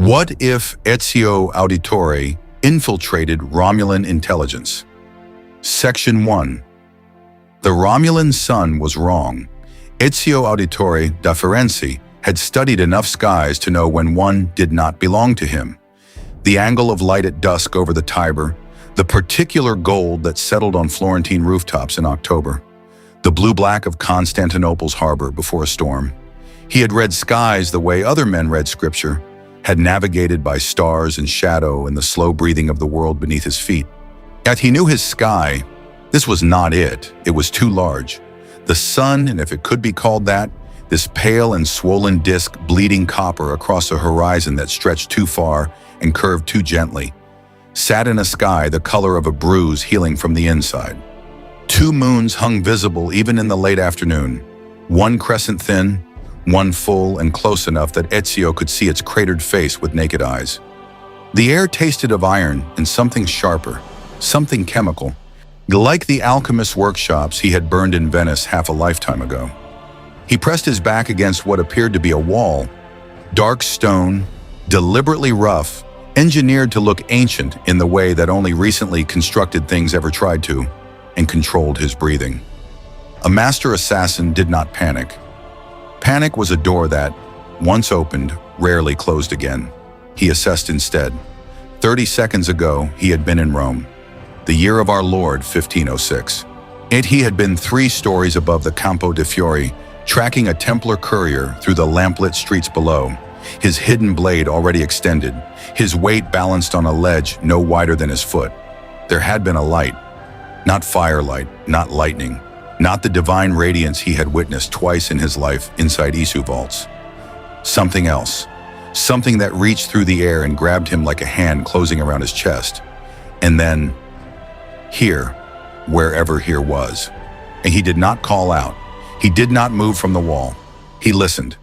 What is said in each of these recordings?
What if Ezio Auditore infiltrated Romulan intelligence? Section 1. The Romulan sun was wrong. Ezio Auditore Infiltrated had studied enough skies to know when one did not belong to him. The angle of light at dusk over the Tiber, the particular gold that settled on Florentine rooftops in October, the blue-black of Constantinople's harbor before a storm. He had read skies the way other men read scripture, had navigated by stars and shadow and the slow breathing of the world beneath his feet. Yet he knew his sky. This was not it. It was too large. The sun, and if it could be called that, this pale and swollen disk bleeding copper across a horizon that stretched too far and curved too gently, sat in a sky the color of a bruise healing from the inside. Two moons hung visible even in the late afternoon, one crescent thin, one full and close enough that Ezio could see its cratered face with naked eyes. The air tasted of iron and something sharper, something chemical, like the alchemist's workshops he had burned in Venice half a lifetime ago. He pressed his back against what appeared to be a wall, dark stone, deliberately rough, engineered to look ancient in the way that only recently constructed things ever tried to, and controlled his breathing. A master assassin did not panic. Panic was a door that, once opened, rarely closed again. He assessed instead. 30 seconds ago, he had been in Rome, the year of our Lord, 1506. He had been 3 stories above the Campo de' Fiori, tracking a Templar courier through the lamplit streets below, his hidden blade already extended, his weight balanced on a ledge no wider than his foot. There had been a light, not firelight, not lightning, not the divine radiance he had witnessed twice in his life inside Isu vaults. Something else, something that reached through the air and grabbed him like a hand closing around his chest. And then, here, wherever here was. And he did not call out. He did not move from the wall. He listened.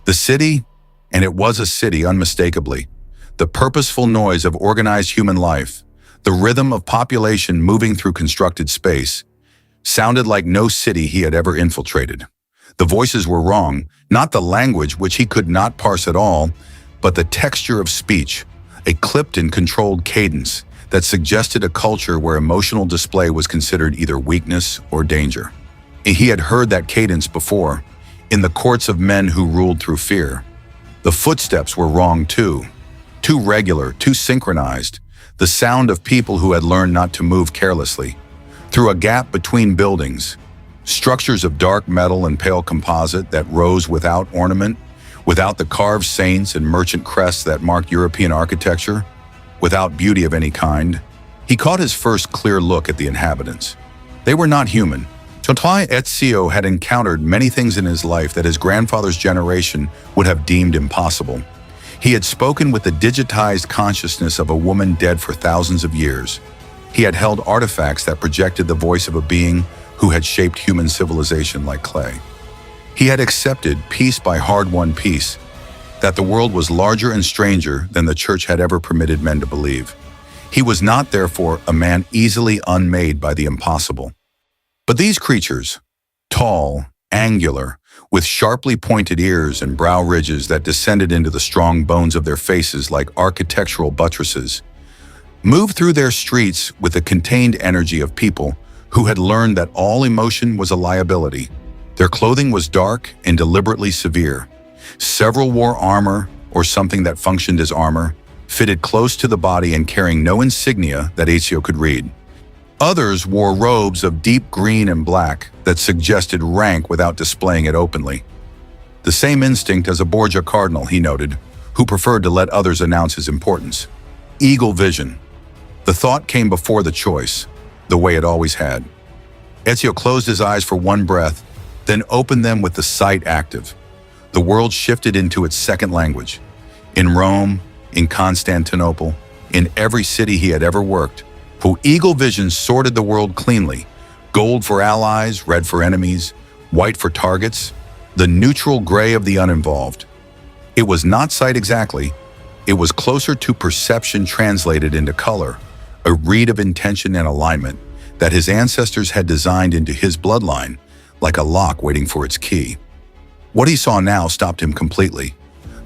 The city, and it was a city unmistakably, the purposeful noise of organized human life, the rhythm of population moving through constructed space, sounded like no city he had ever infiltrated. The voices were wrong, not the language which he could not parse at all, but the texture of speech, a clipped and controlled cadence that suggested a culture where emotional display was considered either weakness or danger. He had heard that cadence before, in the courts of men who ruled through fear. The footsteps were wrong too regular, too synchronized, the sound of people who had learned not to move carelessly. Through a gap between buildings, structures of dark metal and pale composite that rose without ornament, without the carved saints and merchant crests that marked European architecture, without beauty of any kind, he caught his first clear look at the inhabitants. They were not human. Ezio had encountered many things in his life that his grandfather's generation would have deemed impossible. He had spoken with the digitized consciousness of a woman dead for thousands of years. He had held artifacts that projected the voice of a being who had shaped human civilization like clay. He had accepted, piece by hard-won piece, that the world was larger and stranger than the church had ever permitted men to believe. He was not, therefore, a man easily unmade by the impossible. But these creatures, tall, angular, with sharply pointed ears and brow ridges that descended into the strong bones of their faces like architectural buttresses, moved through their streets with the contained energy of people who had learned that all emotion was a liability. Their clothing was dark and deliberately severe. Several wore armor, or something that functioned as armor, fitted close to the body and carrying no insignia that Ezio could read. Others wore robes of deep green and black that suggested rank without displaying it openly. The same instinct as a Borgia cardinal, he noted, who preferred to let others announce his importance. Eagle vision. The thought came before the choice, the way it always had. Ezio closed his eyes for one breath, then opened them with the sight active. The world shifted into its second language. In Rome, in Constantinople, in every city he had ever worked, Eagle vision sorted the world cleanly. Gold for allies, red for enemies, white for targets, the neutral gray of the uninvolved. It was not sight exactly. It was closer to perception translated into color, a read of intention and alignment that his ancestors had designed into his bloodline, like a lock waiting for its key. What he saw now stopped him completely.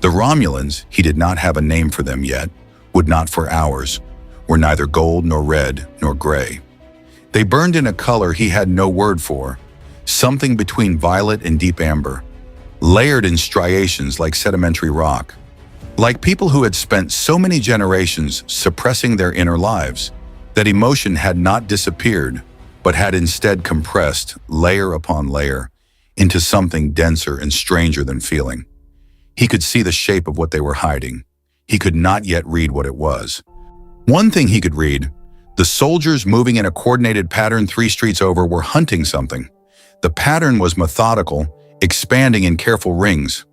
The Romulans, he did not have a name for them yet, would not for hours, were neither gold nor red nor gray. They burned in a color he had no word for, something between violet and deep amber, layered in striations like sedimentary rock, like people who had spent so many generations suppressing their inner lives, that emotion had not disappeared, but had instead compressed, layer upon layer, into something denser and stranger than feeling. He could see the shape of what they were hiding. He could not yet read what it was. One thing he could read: the soldiers moving in a coordinated pattern 3 streets over were hunting something. The pattern was methodical, expanding in careful rings.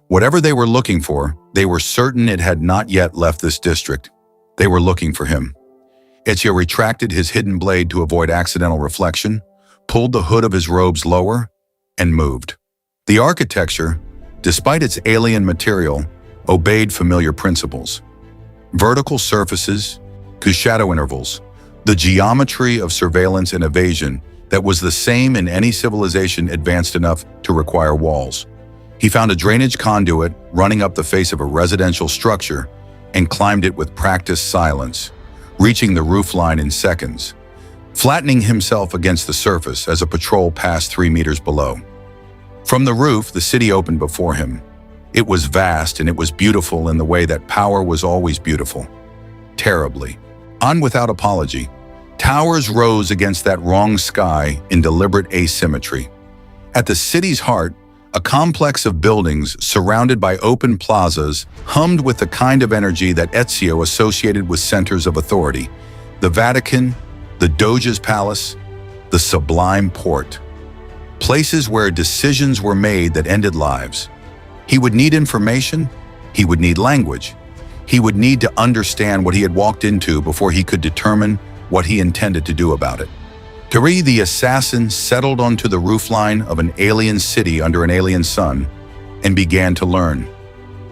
Whatever they were looking for, they were certain it had not yet left this district. They were looking for him. Ezio retracted his hidden blade to avoid accidental reflection, pulled the hood of his robes lower, and moved. The architecture, despite its alien material, obeyed familiar principles. Vertical surfaces, shadow intervals, the geometry of surveillance and evasion that was the same in any civilization advanced enough to require walls. He found a drainage conduit running up the face of a residential structure and climbed it with practiced silence, reaching the roofline in seconds, flattening himself against the surface as a patrol passed 3 meters below. From the roof, the city opened before him. It was vast and it was beautiful in the way that power was always beautiful. Terribly. On without apology, towers rose against that wrong sky in deliberate asymmetry. At the city's heart, a complex of buildings surrounded by open plazas hummed with the kind of energy that Ezio associated with centers of authority: the Vatican, the Doge's Palace, the Sublime Porte. Places where decisions were made that ended lives. He would need information. He would need language. He would need to understand what he had walked into before he could determine what he intended to do about it. Tari, the assassin, settled onto the roofline of an alien city under an alien sun and began to learn.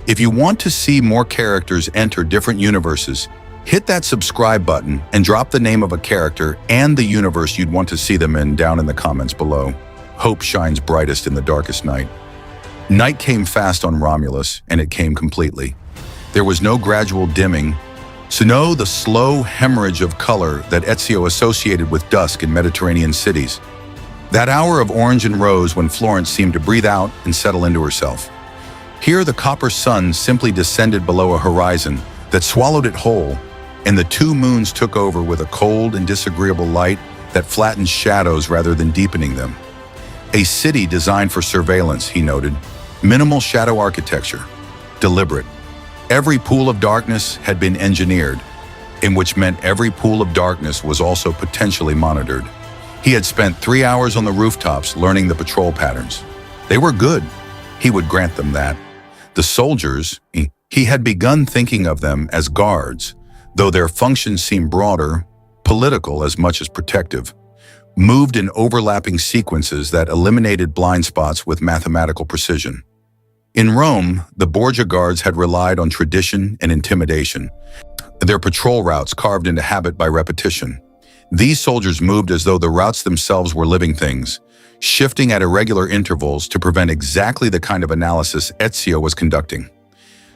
If you want to see more characters enter different universes, hit that subscribe button and drop the name of a character and the universe you'd want to see them in down in the comments below. Hope shines brightest in the darkest night. Night came fast on Romulus, and it came completely. There was no gradual dimming, so no the slow hemorrhage of color that Ezio associated with dusk in Mediterranean cities. That hour of orange and rose when Florence seemed to breathe out and settle into herself. Here the copper sun simply descended below a horizon that swallowed it whole, and the 2 moons took over with a cold and disagreeable light that flattened shadows rather than deepening them. A city designed for surveillance, he noted. Minimal shadow architecture. Deliberate. Every pool of darkness had been engineered, in which meant every pool of darkness was also potentially monitored. He had spent 3 hours on the rooftops learning the patrol patterns. They were good. He would grant them that. The soldiers, he had begun thinking of them as guards, though their functions seemed broader, political as much as protective, moved in overlapping sequences that eliminated blind spots with mathematical precision. In Rome, the Borgia guards had relied on tradition and intimidation, their patrol routes carved into habit by repetition. These soldiers moved as though the routes themselves were living things, shifting at irregular intervals to prevent exactly the kind of analysis Ezio was conducting.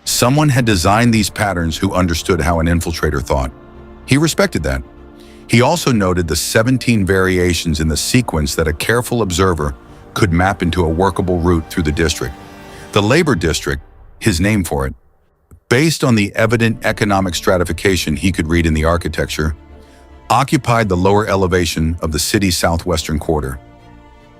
Someone had designed these patterns who understood how an infiltrator thought. He respected that. He also noted the 17 variations in the sequence that a careful observer could map into a workable route through the district. The labor district, his name for it, based on the evident economic stratification he could read in the architecture, occupied the lower elevation of the city's southwestern quarter.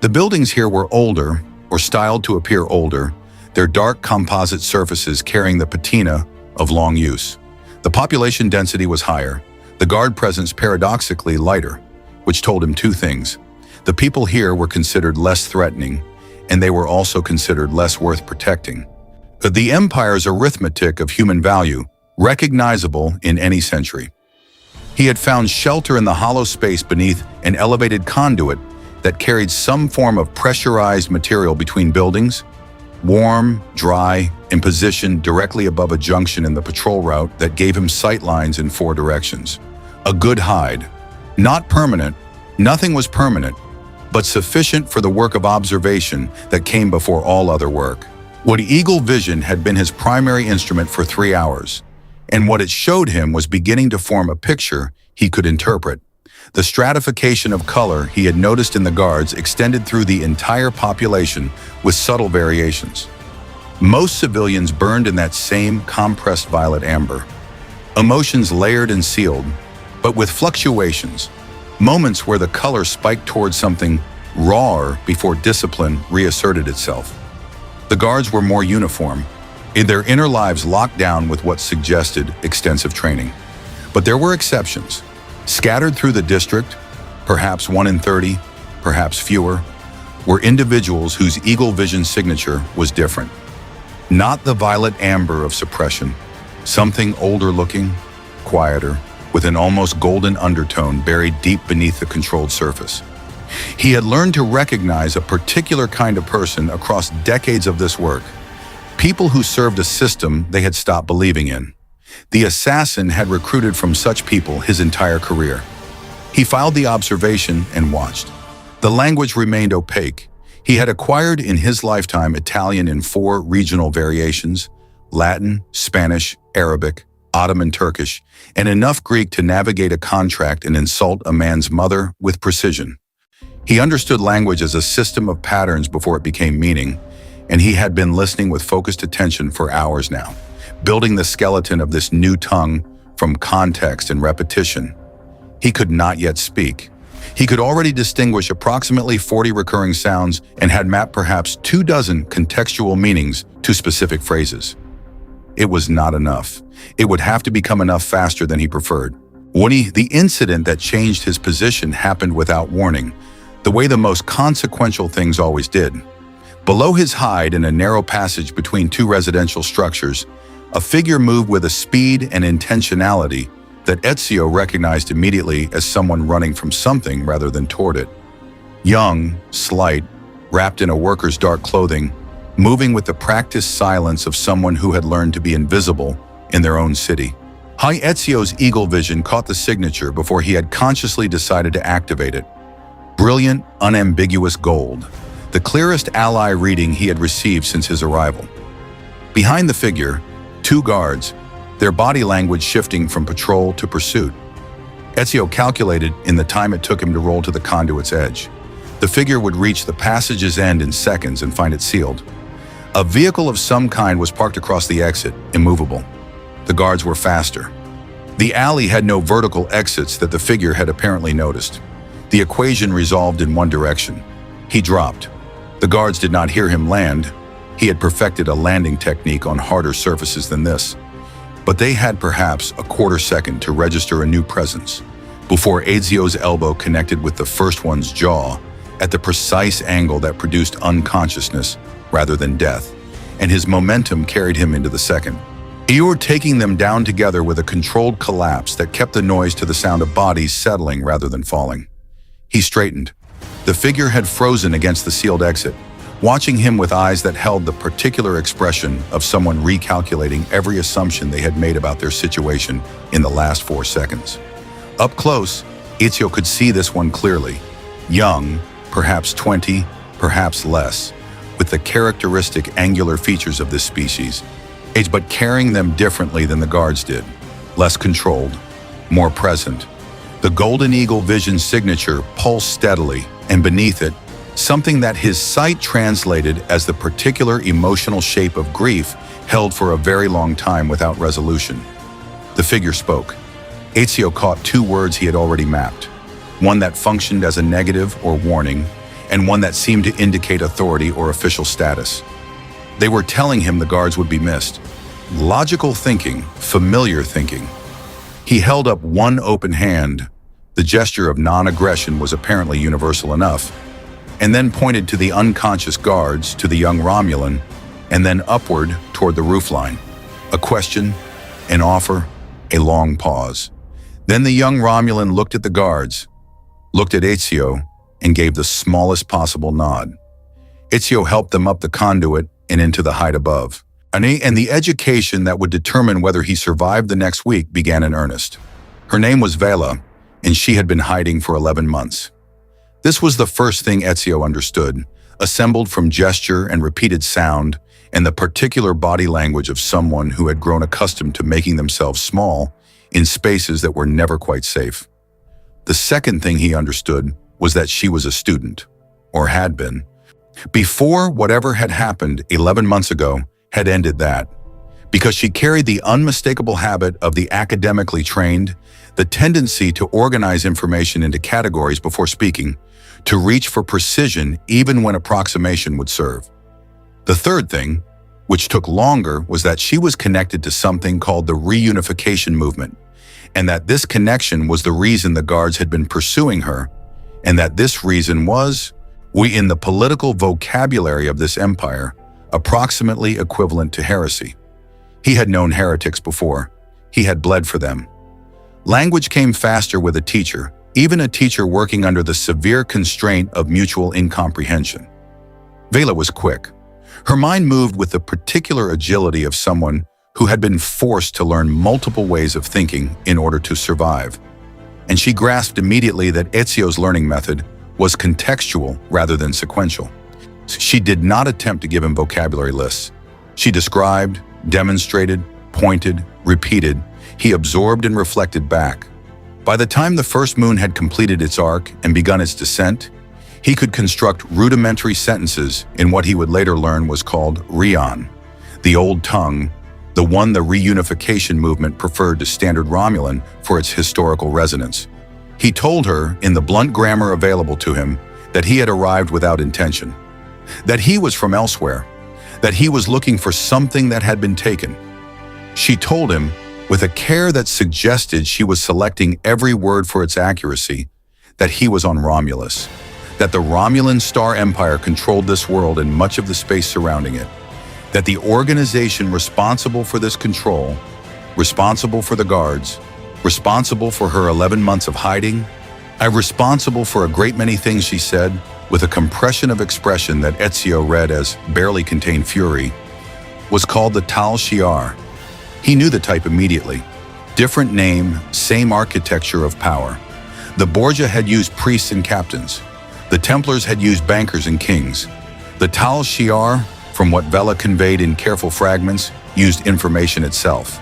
The buildings here were older, or styled to appear older, their dark composite surfaces carrying the patina of long use. The population density was higher, the guard presence paradoxically lighter, which told him 2 things. The people here were considered less threatening, and they were also considered less worth protecting. The Empire's arithmetic of human value, recognizable in any century. He had found shelter in the hollow space beneath an elevated conduit that carried some form of pressurized material between buildings, warm, dry, and positioned directly above a junction in the patrol route that gave him sight lines in 4 directions. A good hide. Not permanent, nothing was permanent, but sufficient for the work of observation that came before all other work. What Eagle Vision had been his primary instrument for 3 hours, and what it showed him was beginning to form a picture he could interpret. The stratification of color he had noticed in the guards extended through the entire population with subtle variations. Most civilians burned in that same compressed violet amber. Emotions layered and sealed, but with fluctuations, moments where the color spiked towards something rawer before discipline reasserted itself. The guards were more uniform, in their inner lives locked down with what suggested extensive training. But there were exceptions. Scattered through the district, perhaps 1 in 30, perhaps fewer, were individuals whose Eagle Vision signature was different. Not the violet amber of suppression, something older looking, quieter, with an almost golden undertone buried deep beneath the controlled surface. He had learned to recognize a particular kind of person across decades of this work, people who served a system they had stopped believing in. The assassin had recruited from such people his entire career. He filed the observation and watched. The language remained opaque. He had acquired in his lifetime Italian in 4 regional variations, Latin, Spanish, Arabic, Ottoman Turkish, and enough Greek to navigate a contract and insult a man's mother with precision. He understood language as a system of patterns before it became meaning, and he had been listening with focused attention for hours now, building the skeleton of this new tongue from context and repetition. He could not yet speak. He could already distinguish approximately 40 recurring sounds and had mapped perhaps 24 contextual meanings to specific phrases. It was not enough. It would have to become enough faster than he preferred. The incident that changed his position happened without warning, the way the most consequential things always did. Below his hide, in a narrow passage between 2 residential structures, a figure moved with a speed and intentionality that Ezio recognized immediately as someone running from something rather than toward it. Young, slight, wrapped in a worker's dark clothing, moving with the practiced silence of someone who had learned to be invisible in their own city. Ezio's Eagle Vision caught the signature before he had consciously decided to activate it. Brilliant, unambiguous gold, the clearest ally reading he had received since his arrival. Behind the figure, 2 guards, their body language shifting from patrol to pursuit. Ezio calculated in the time it took him to roll to the conduit's edge. The figure would reach the passage's end in seconds and find it sealed. A vehicle of some kind was parked across the exit, immovable. The guards were faster. The alley had no vertical exits that the figure had apparently noticed. The equation resolved in one direction. He dropped. The guards did not hear him land. He had perfected a landing technique on harder surfaces than this. But they had perhaps a quarter second to register a new presence before Ezio's elbow connected with the first one's jaw at the precise angle that produced unconsciousness rather than death, and his momentum carried him into the second. You were taking them down together with a controlled collapse that kept the noise to the sound of bodies settling rather than falling. He straightened. The figure had frozen against the sealed exit, watching him with eyes that held the particular expression of someone recalculating every assumption they had made about their situation in the last 4 seconds. Up close, Ezio could see this one clearly. Young, perhaps 20, perhaps less, with the characteristic angular features of this species, but carrying them differently than the guards did. Less controlled, more present. The Golden Eagle Vision signature pulsed steadily, and beneath it, something that his sight translated as the particular emotional shape of grief held for a very long time without resolution. The figure spoke. Ezio caught 2 words he had already mapped, one that functioned as a negative or warning, and one that seemed to indicate authority or official status. They were telling him the guards would be missed. Logical thinking, familiar thinking. He held up one open hand. The gesture of non-aggression was apparently universal enough, and then pointed to the unconscious guards, to the young Romulan, and then upward toward the roofline. A question, an offer, a long pause. Then the young Romulan looked at the guards, looked at Ezio, and gave the smallest possible nod. Ezio helped them up the conduit and into the height above. And the education that would determine whether he survived the next week began in earnest. Her name was Vela, and she had been hiding for 11 months. This was the first thing Ezio understood, assembled from gesture and repeated sound, and the particular body language of someone who had grown accustomed to making themselves small in spaces that were never quite safe. The second thing he understood was that she was a student, or had been. Before whatever had happened 11 months ago had ended that, because she carried the unmistakable habit of the academically trained, the tendency to organize information into categories before speaking, to reach for precision even when approximation would serve. The third thing, which took longer, was that she was connected to something called the reunification movement, and that this connection was the reason the guards had been pursuing her, and that this reason was, in the political vocabulary of this empire, approximately equivalent to heresy. He had known heretics before. He had bled for them. Language came faster with a teacher, even a teacher working under the severe constraint of mutual incomprehension. Vela was quick. Her mind moved with the particular agility of someone who had been forced to learn multiple ways of thinking in order to survive. And she grasped immediately that Ezio's learning method was contextual rather than sequential. She did not attempt to give him vocabulary lists. She described, demonstrated, pointed, repeated. He absorbed and reflected back. By the time the first moon had completed its arc and begun its descent, he could construct rudimentary sentences in what he would later learn was called Rion, the old tongue, the one the reunification movement preferred to standard Romulan for its historical resonance. He told her, in the blunt grammar available to him, that he had arrived without intention, that he was from elsewhere, that he was looking for something that had been taken. She told him, with a care that suggested she was selecting every word for its accuracy, that he was on Romulus, that the Romulan Star Empire controlled this world and much of the space surrounding it, that the organization responsible for this control, responsible for the guards, responsible for her 11 months of hiding, responsible for a great many things, she said, with a compression of expression that Ezio read as barely contained fury, was called the Tal Shiar. He knew the type immediately. Different name, same architecture of power. The Borgia had used priests and captains. The Templars had used bankers and kings. The Tal Shiar, from what Vela conveyed in careful fragments, used information itself.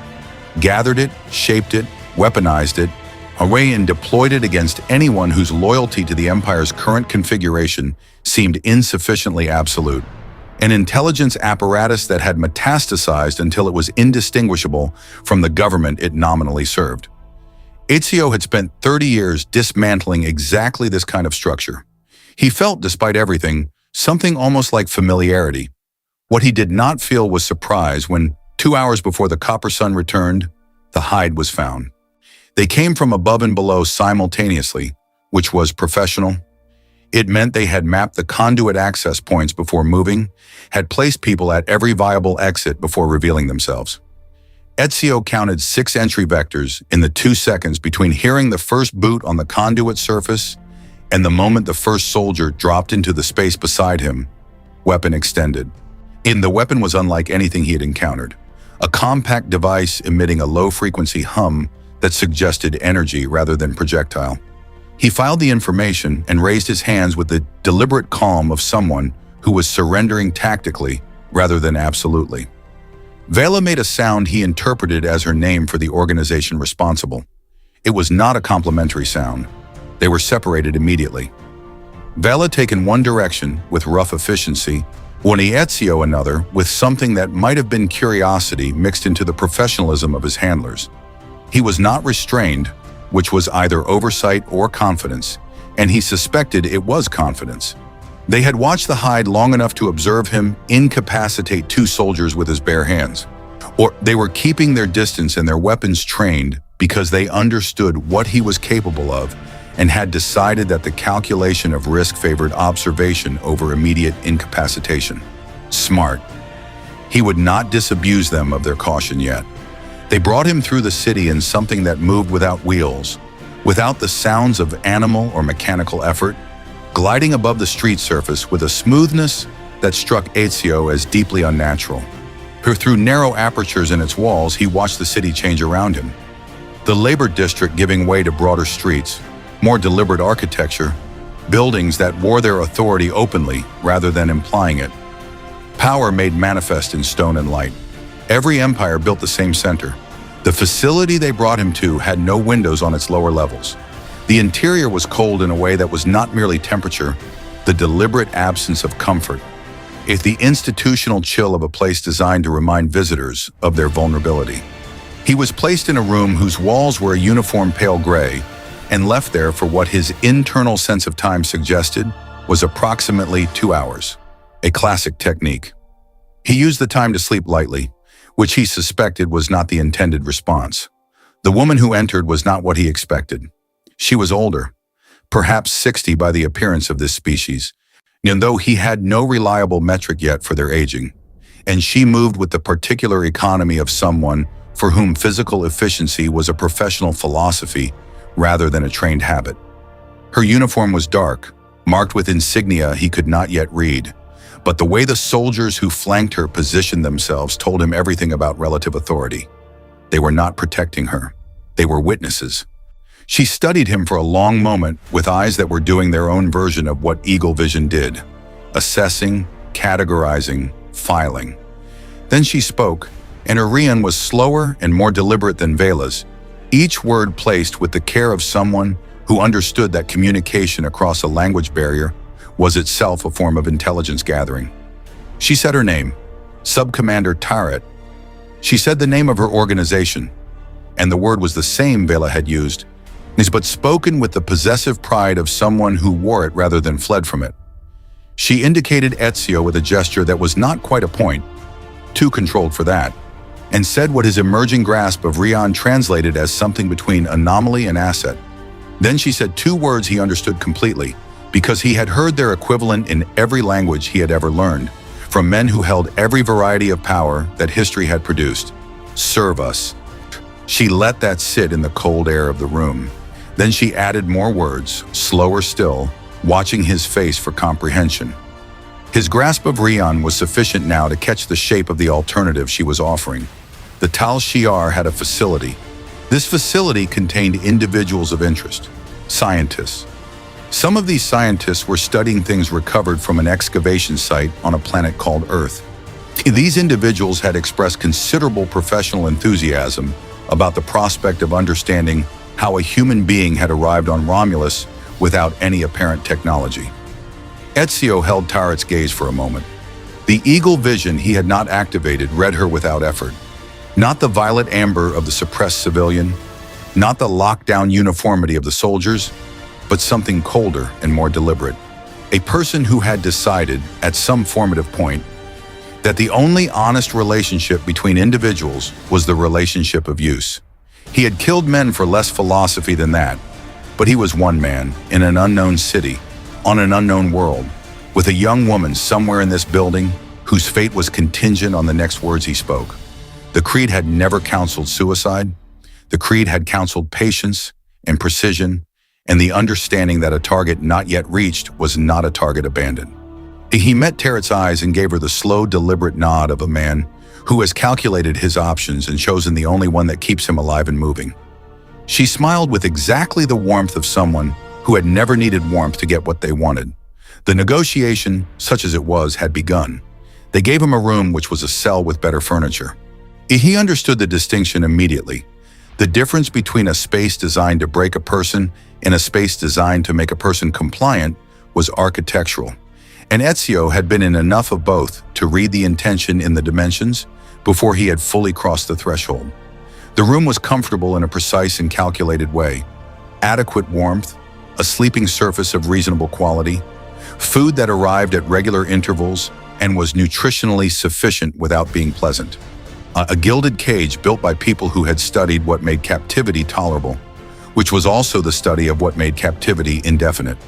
Gathered it, shaped it, weaponized it, away and deployed it against anyone whose loyalty to the Empire's current configuration seemed insufficiently absolute. An intelligence apparatus that had metastasized until it was indistinguishable from the government it nominally served. Ezio had spent 30 years dismantling exactly this kind of structure. He felt, despite everything, something almost like familiarity. What he did not feel was surprise when, 2 hours before the copper sun returned, the hide was found. They came from above and below simultaneously, which was professional. It meant they had mapped the conduit access points before moving, had placed people at every viable exit before revealing themselves. Ezio counted 6 entry vectors in the 2 seconds between hearing the first boot on the conduit surface and the moment the first soldier dropped into the space beside him, weapon extended. The weapon was unlike anything he had encountered, a compact device emitting a low-frequency hum that suggested energy rather than projectile. He filed the information and raised his hands with the deliberate calm of someone who was surrendering tactically rather than absolutely. Vela made a sound he interpreted as her name for the organization responsible. It was not a complimentary sound. They were separated immediately. Vela taken one direction with rough efficiency, Ezio another with something that might have been curiosity mixed into the professionalism of his handlers. He was not restrained, which was either oversight or confidence, and he suspected it was confidence. They had watched the hide long enough to observe him incapacitate 2 soldiers with his bare hands. Or they were keeping their distance and their weapons trained because they understood what he was capable of and had decided that the calculation of risk favored observation over immediate incapacitation. Smart. He would not disabuse them of their caution yet. They brought him through the city in something that moved without wheels, without the sounds of animal or mechanical effort, gliding above the street surface with a smoothness that struck Ezio as deeply unnatural. Through narrow apertures in its walls, he watched the city change around him. The labor district giving way to broader streets, more deliberate architecture, buildings that wore their authority openly rather than implying it. Power made manifest in stone and light. Every empire built the same center. The facility they brought him to had no windows on its lower levels. The interior was cold in a way that was not merely temperature, the deliberate absence of comfort. It's the institutional chill of a place designed to remind visitors of their vulnerability. He was placed in a room whose walls were a uniform pale gray and left there for what his internal sense of time suggested was approximately 2 hours, a classic technique. He used the time to sleep lightly, which he suspected was not the intended response. The woman who entered was not what he expected. She was older, perhaps 60 by the appearance of this species, and though he had no reliable metric yet for their aging, and she moved with the particular economy of someone for whom physical efficiency was a professional philosophy rather than a trained habit. Her uniform was dark, marked with insignia he could not yet read, but the way the soldiers who flanked her positioned themselves told him everything about relative authority. They were not protecting her. They were witnesses. She studied him for a long moment with eyes that were doing their own version of what eagle vision did, assessing, categorizing, filing. Then she spoke, and her Rian was slower and more deliberate than Vela's, each word placed with the care of someone who understood that communication across a language barrier was itself a form of intelligence gathering. She said her name, Subcommander Tarot. She said the name of her organization, and the word was the same Vela had used, but spoken with the possessive pride of someone who wore it rather than fled from it. She indicated Ezio with a gesture that was not quite a point, too controlled for that, and said what his emerging grasp of Rian translated as something between anomaly and asset. Then she said 2 words he understood completely, because he had heard their equivalent in every language he had ever learned, from men who held every variety of power that history had produced. Serve us. She let that sit in the cold air of the room. Then she added more words, slower still, watching his face for comprehension. His grasp of Rian was sufficient now to catch the shape of the alternative she was offering. The Tal Shiar had a facility. This facility contained individuals of interest, scientists. Some of these scientists were studying things recovered from an excavation site on a planet called Earth. These individuals had expressed considerable professional enthusiasm about the prospect of understanding how a human being had arrived on Romulus without any apparent technology. Ezio held Tarot's gaze for a moment. The eagle vision he had not activated read her without effort. Not the violet amber of the suppressed civilian, not the lockdown uniformity of the soldiers, but something colder and more deliberate. A person who had decided, at some formative point, that the only honest relationship between individuals was the relationship of use. He had killed men for less philosophy than that, but he was one man in an unknown city, on an unknown world, with a young woman somewhere in this building whose fate was contingent on the next words he spoke. The Creed had never counseled suicide. The Creed had counseled patience and precision and the understanding that a target not yet reached was not a target abandoned. He met Tarot's eyes and gave her the slow, deliberate nod of a man who has calculated his options and chosen the only one that keeps him alive and moving. She smiled with exactly the warmth of someone who had never needed warmth to get what they wanted. The negotiation, such as it was, had begun. They gave him a room which was a cell with better furniture. He understood the distinction immediately. The difference between a space designed to break a person and a space designed to make a person compliant was architectural. And Ezio had been in enough of both to read the intention in the dimensions before he had fully crossed the threshold. The room was comfortable in a precise and calculated way. Adequate warmth, a sleeping surface of reasonable quality, food that arrived at regular intervals and was nutritionally sufficient without being pleasant. A gilded cage built by people who had studied what made captivity tolerable, which was also the study of what made captivity indefinite.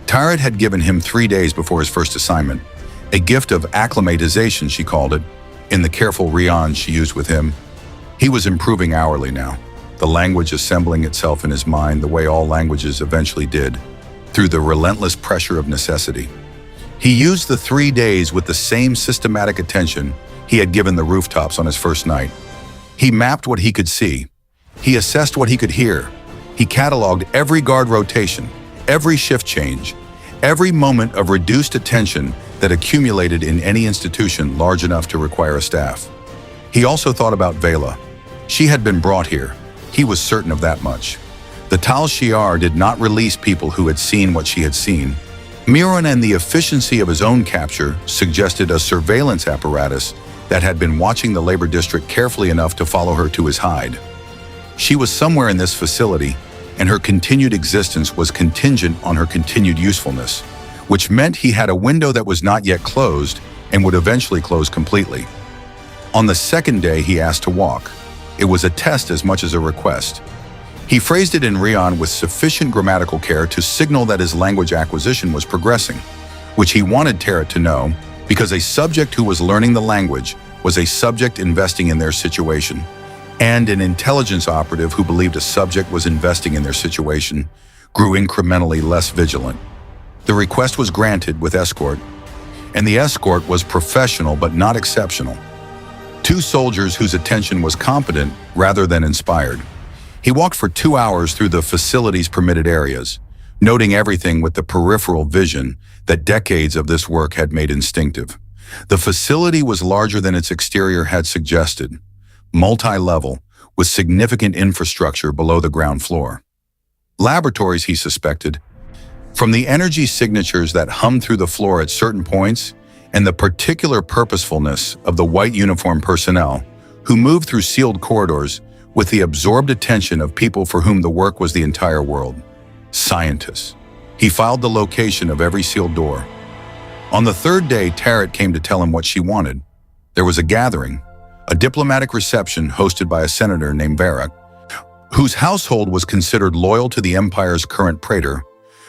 Tarot had given him 3 days before his first assignment, a gift of acclimatization, she called it, in the careful Rian she used with him. He was improving hourly now, the language assembling itself in his mind the way all languages eventually did, through the relentless pressure of necessity. He used the 3 days with the same systematic attention he had given the rooftops on his first night. He mapped what he could see. He assessed what he could hear. He cataloged every guard rotation, every shift change, every moment of reduced attention that accumulated in any institution large enough to require a staff. He also thought about Vela. She had been brought here. He was certain of that much. The Tal Shiar did not release people who had seen what she had seen. Miron and the efficiency of his own capture suggested a surveillance apparatus that had been watching the labor district carefully enough to follow her to his hide. She was somewhere in this facility, and her continued existence was contingent on her continued usefulness, which meant he had a window that was not yet closed and would eventually close completely. On the second day, he asked to walk. It was a test as much as a request. He phrased it in Rion with sufficient grammatical care to signal that his language acquisition was progressing, which he wanted Tarrant to know, because a subject who was learning the language was a subject investing in their situation, and an intelligence operative who believed a subject was investing in their situation grew incrementally less vigilant. The request was granted with escort, and the escort was professional but not exceptional. Two soldiers whose attention was competent rather than inspired. He walked for 2 hours through the facility's permitted areas, noting everything with the peripheral vision that decades of this work had made instinctive. The facility was larger than its exterior had suggested, multi-level, with significant infrastructure below the ground floor. Laboratories, he suspected, from the energy signatures that hummed through the floor at certain points and the particular purposefulness of the white uniformed personnel who moved through sealed corridors with the absorbed attention of people for whom the work was the entire world. Scientists. He filed the location of every sealed door. On the third day, Tarrant came to tell him what she wanted. There was a gathering, a diplomatic reception hosted by a senator named Varric, whose household was considered loyal to the Empire's current praetor,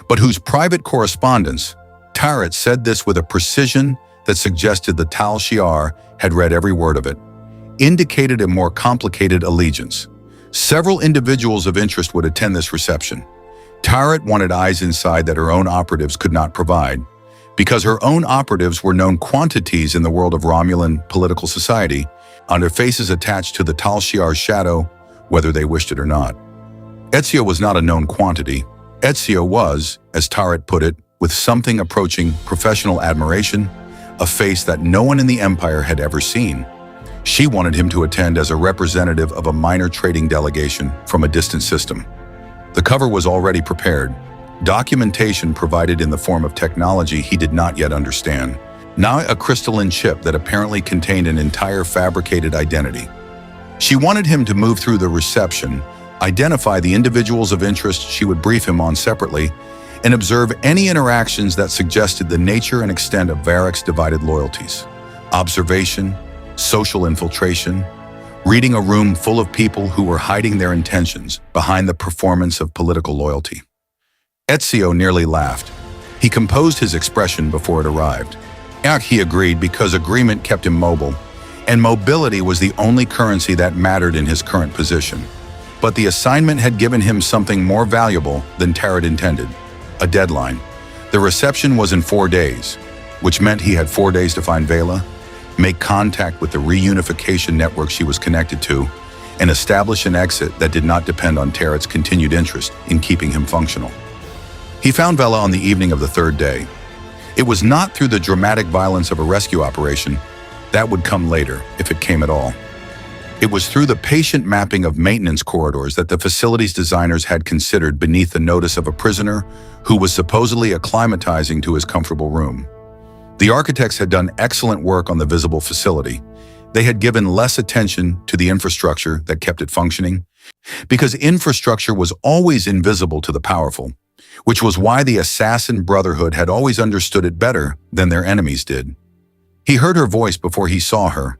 but whose private correspondence, Tarrant said this with a precision that suggested the Tal Shiar had read every word of it, indicated a more complicated allegiance. Several individuals of interest would attend this reception. Tarrant wanted eyes inside that her own operatives could not provide, because her own operatives were known quantities in the world of Romulan political society, under faces attached to the Tal Shiar's shadow, whether they wished it or not. Ezio was not a known quantity. Ezio was, as Tarrant put it, with something approaching professional admiration, a face that no one in the Empire had ever seen. She wanted him to attend as a representative of a minor trading delegation from a distant system. The cover was already prepared, documentation provided in the form of technology he did not yet understand. Now a crystalline chip that apparently contained an entire fabricated identity. She wanted him to move through the reception, identify the individuals of interest she would brief him on separately, and observe any interactions that suggested the nature and extent of Varric's divided loyalties. Observation, social infiltration, reading a room full of people who were hiding their intentions behind the performance of political loyalty. Ezio nearly laughed. He composed his expression before it arrived. He agreed because agreement kept him mobile, and mobility was the only currency that mattered in his current position. But the assignment had given him something more valuable than Tarrant intended, a deadline. The reception was in 4 days, which meant he had 4 days to find Vela, make contact with the reunification network she was connected to, and establish an exit that did not depend on Tarrant's continued interest in keeping him functional. He found Vela on the evening of the third day. It was not through the dramatic violence of a rescue operation. That would come later, if it came at all. It was through the patient mapping of maintenance corridors that the facility's designers had considered beneath the notice of a prisoner who was supposedly acclimatizing to his comfortable room. The architects had done excellent work on the visible facility. They had given less attention to the infrastructure that kept it functioning, because infrastructure was always invisible to the powerful, which was why the assassin Brotherhood had always understood it better than their enemies did. He heard her voice before he saw her,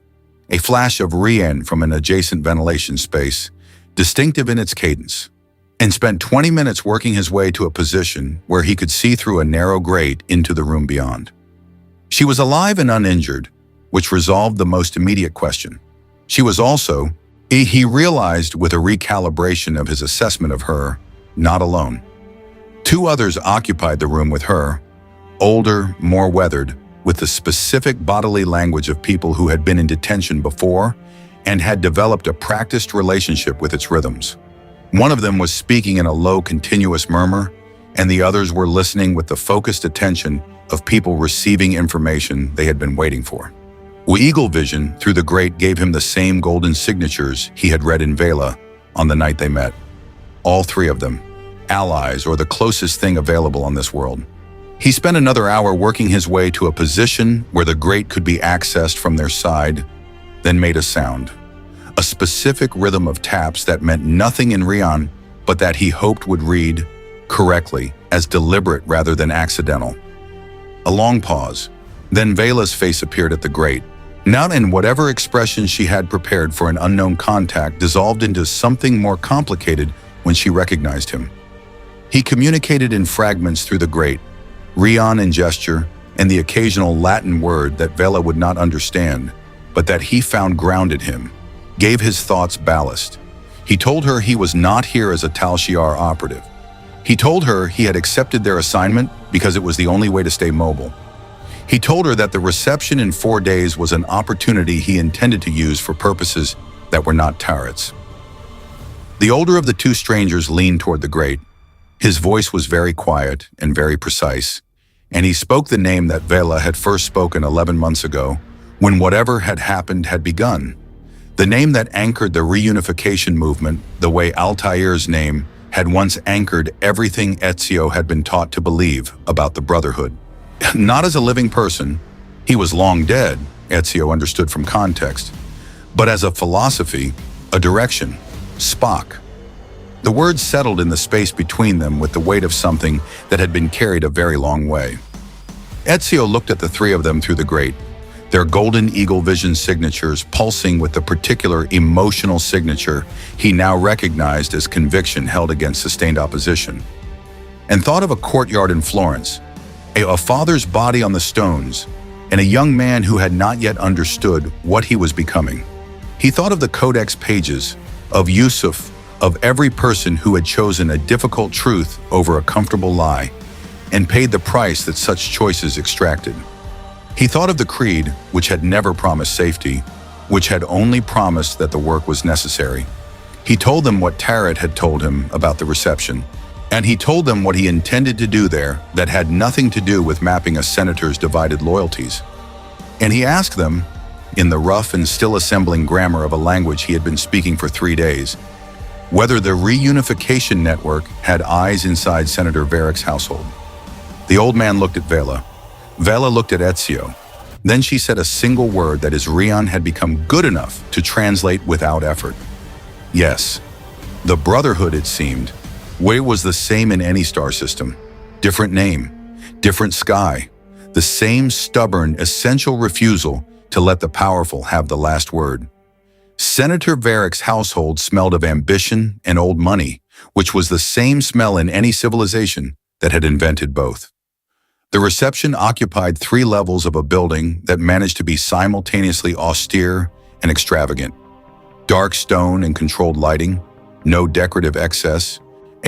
a flash of Rien from an adjacent ventilation space, distinctive in its cadence, and spent 20 minutes working his way to a position where he could see through a narrow grate into the room beyond. She was alive and uninjured, which resolved the most immediate question. She was also, he realized with a recalibration of his assessment of her, not alone. 2 others occupied the room with her, older, more weathered, with the specific bodily language of people who had been in detention before and had developed a practiced relationship with its rhythms. One of them was speaking in a low, continuous murmur, and the others were listening with the focused attention of people receiving information they had been waiting for. Eagle vision through the grate gave him the same golden signatures he had read in Vela on the night they met. All three of them, allies or the closest thing available on this world. He spent another hour working his way to a position where the grate could be accessed from their side, then made a sound. A specific rhythm of taps that meant nothing in Rion, but that he hoped would read correctly as deliberate rather than accidental. A long pause. Then Vela's face appeared at the grate. Now, and whatever expression she had prepared for an unknown contact dissolved into something more complicated when she recognized him. He communicated in fragments through the grate, Rion in gesture, and the occasional Latin word that Vela would not understand, but that he found grounded him, gave his thoughts ballast. He told her he was not here as a Tal Shiar operative. He told her he had accepted their assignment because it was the only way to stay mobile. He told her that the reception in 4 days was an opportunity he intended to use for purposes that were not Taret's. The older of the two strangers leaned toward the grate. His voice was very quiet and very precise, and he spoke the name that Vela had first spoken 11 months ago, when whatever had happened had begun. The name that anchored the reunification movement, the way Altair's name had once anchored everything Ezio had been taught to believe about the Brotherhood. Not as a living person, he was long dead, Ezio understood from context, but as a philosophy, a direction, Spock. The words settled in the space between them with the weight of something that had been carried a very long way. Ezio looked at the three of them through the grate, their golden eagle vision signatures pulsing with the particular emotional signature he now recognized as conviction held against sustained opposition, and thought of a courtyard in Florence, a father's body on the stones, and a young man who had not yet understood what he was becoming. He thought of the codex pages, of Yusuf, of every person who had chosen a difficult truth over a comfortable lie, and paid the price that such choices extracted. He thought of the creed, which had never promised safety, which had only promised that the work was necessary. He told them what Taret had told him about the reception, and he told them what he intended to do there that had nothing to do with mapping a senator's divided loyalties. And he asked them, in the rough and still assembling grammar of a language he had been speaking for 3 days, whether the reunification network had eyes inside Senator Varick's household. The old man looked at Vela. Vela looked at Ezio. Then she said a single word that his Rion had become good enough to translate without effort. Yes, the Brotherhood, it seemed. Way was the same in any star system. Different name, different sky. The same stubborn, essential refusal to let the powerful have the last word. Senator Varick's household smelled of ambition and old money, which was the same smell in any civilization that had invented both. The reception occupied 3 levels of a building that managed to be simultaneously austere and extravagant. Dark stone and controlled lighting, no decorative excess,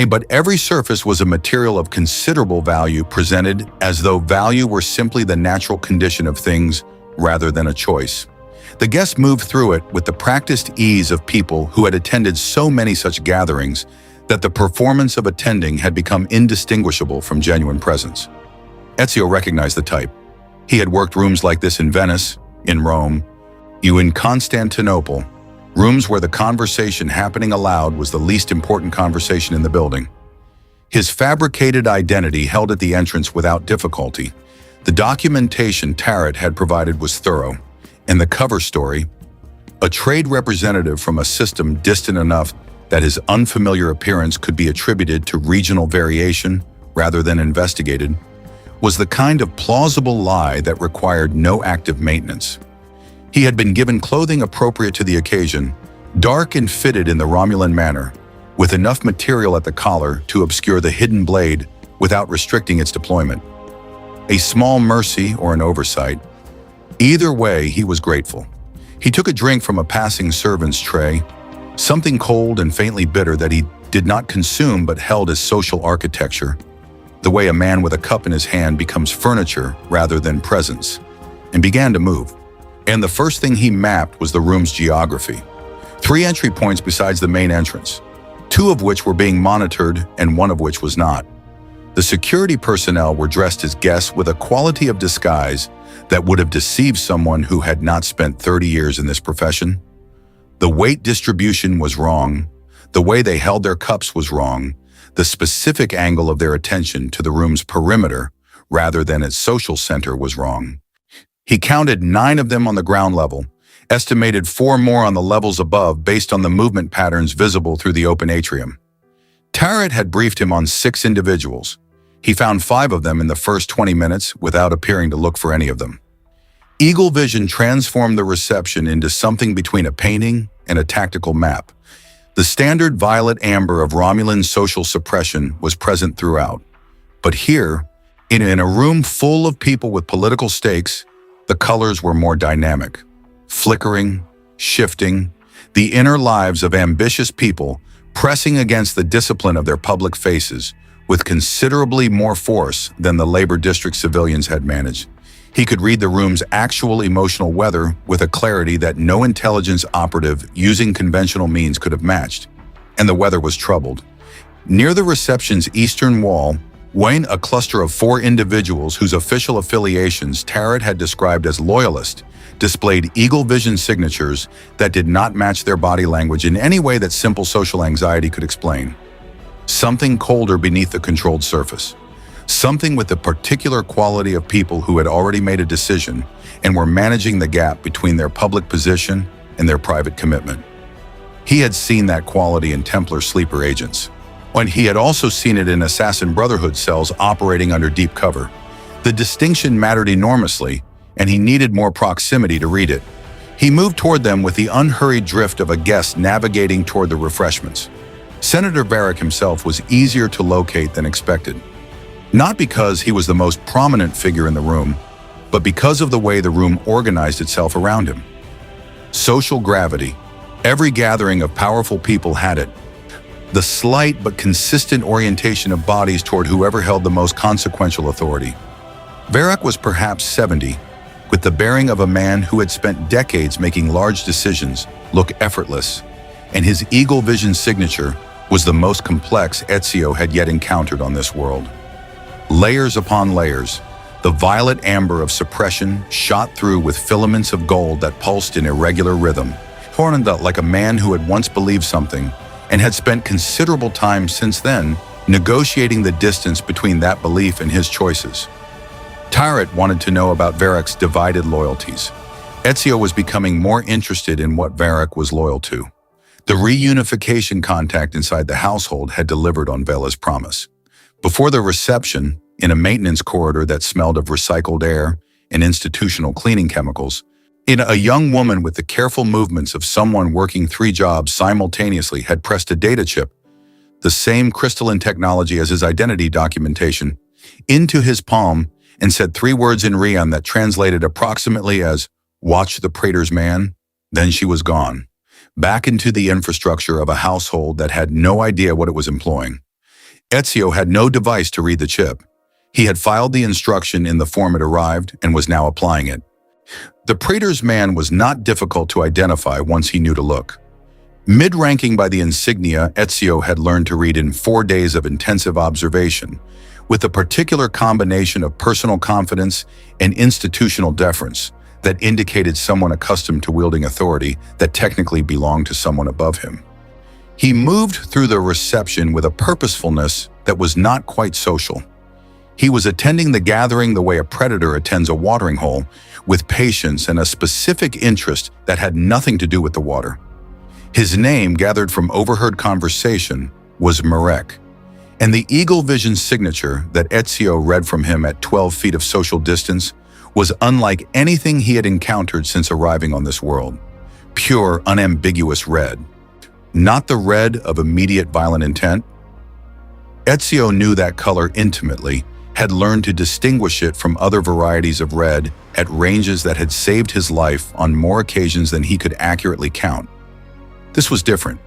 but every surface was a material of considerable value presented as though value were simply the natural condition of things rather than a choice. The guests moved through it with the practiced ease of people who had attended so many such gatherings that the performance of attending had become indistinguishable from genuine presence. Ezio recognized the type. He had worked rooms like this in Venice, in Rome, in Constantinople, rooms where the conversation happening aloud was the least important conversation in the building. His fabricated identity held at the entrance without difficulty. The documentation Taret had provided was thorough, and the cover story, a trade representative from a system distant enough that his unfamiliar appearance could be attributed to regional variation rather than investigated, was the kind of plausible lie that required no active maintenance. He had been given clothing appropriate to the occasion, dark and fitted in the Romulan manner, with enough material at the collar to obscure the hidden blade without restricting its deployment. A small mercy or an oversight. Either way, he was grateful. He took a drink from a passing servant's tray, something cold and faintly bitter that he did not consume but held as social architecture, the way a man with a cup in his hand becomes furniture rather than presence, and began to move. And the first thing he mapped was the room's geography. 3 entry points besides the main entrance, 2 of which were being monitored and 1 of which was not. The security personnel were dressed as guests with a quality of disguise that would have deceived someone who had not spent 30 years in this profession. The weight distribution was wrong. The way they held their cups was wrong. The specific angle of their attention to the room's perimeter rather than its social center was wrong. He counted 9 of them on the ground level, estimated 4 more on the levels above based on the movement patterns visible through the open atrium. Tarrant had briefed him on 6 individuals. He found 5 of them in the first 20 minutes without appearing to look for any of them. Eagle vision transformed the reception into something between a painting and a tactical map. The standard violet amber of Romulan social suppression was present throughout. But here, in a room full of people with political stakes, the colors were more dynamic, flickering, shifting, the inner lives of ambitious people pressing against the discipline of their public faces with considerably more force than the labor district civilians had managed. He could read the room's actual emotional weather with a clarity that no intelligence operative using conventional means could have matched. And the weather was troubled. Near the reception's eastern wall, a cluster of 4 individuals whose official affiliations Tarrant had described as loyalist, displayed eagle vision signatures that did not match their body language in any way that simple social anxiety could explain. Something colder beneath the controlled surface. Something with the particular quality of people who had already made a decision and were managing the gap between their public position and their private commitment. He had seen that quality in Templar sleeper agents. And he had also seen it in assassin Brotherhood cells operating under deep cover. The distinction mattered enormously, and he needed more proximity to read it. He moved toward them with the unhurried drift of a guest navigating toward the refreshments. Senator Varric himself was easier to locate than expected. Not because he was the most prominent figure in the room, but because of the way the room organized itself around him. Social gravity. Every gathering of powerful people had it. The slight but consistent orientation of bodies toward whoever held the most consequential authority. Varric was perhaps 70, with the bearing of a man who had spent decades making large decisions look effortless, and his eagle vision signature was the most complex Ezio had yet encountered on this world. Layers upon layers, the violet amber of suppression shot through with filaments of gold that pulsed in irregular rhythm, torn like a man who had once believed something and had spent considerable time since then negotiating the distance between that belief and his choices. Tarrant wanted to know about Varric's divided loyalties. Ezio was becoming more interested in what Varric was loyal to. The reunification contact inside the household had delivered on Vela's promise. Before the reception, in a maintenance corridor that smelled of recycled air and institutional cleaning chemicals, a young woman with the careful movements of someone working 3 jobs simultaneously had pressed a data chip, the same crystalline technology as his identity documentation, into his palm and said 3 words in Rian that translated approximately as, "Watch the Praetor's man." Then she was gone, back into the infrastructure of a household that had no idea what it was employing. Ezio had no device to read the chip. He had filed the instruction in the form it arrived and was now applying it. The Praetor's man was not difficult to identify once he knew to look. Mid-ranking by the insignia, Ezio had learned to read in 4 days of intensive observation, with a particular combination of personal confidence and institutional deference that indicated someone accustomed to wielding authority that technically belonged to someone above him. He moved through the reception with a purposefulness that was not quite social. He was attending the gathering the way a predator attends a watering hole, with patience and a specific interest that had nothing to do with the water. His name, gathered from overheard conversation, was Marek, and the eagle vision signature that Ezio read from him at 12 feet of social distance was unlike anything he had encountered since arriving on this world. Pure, unambiguous red. Not the red of immediate violent intent. Ezio knew that color intimately, had learned to distinguish it from other varieties of red at ranges that had saved his life on more occasions than he could accurately count. This was different.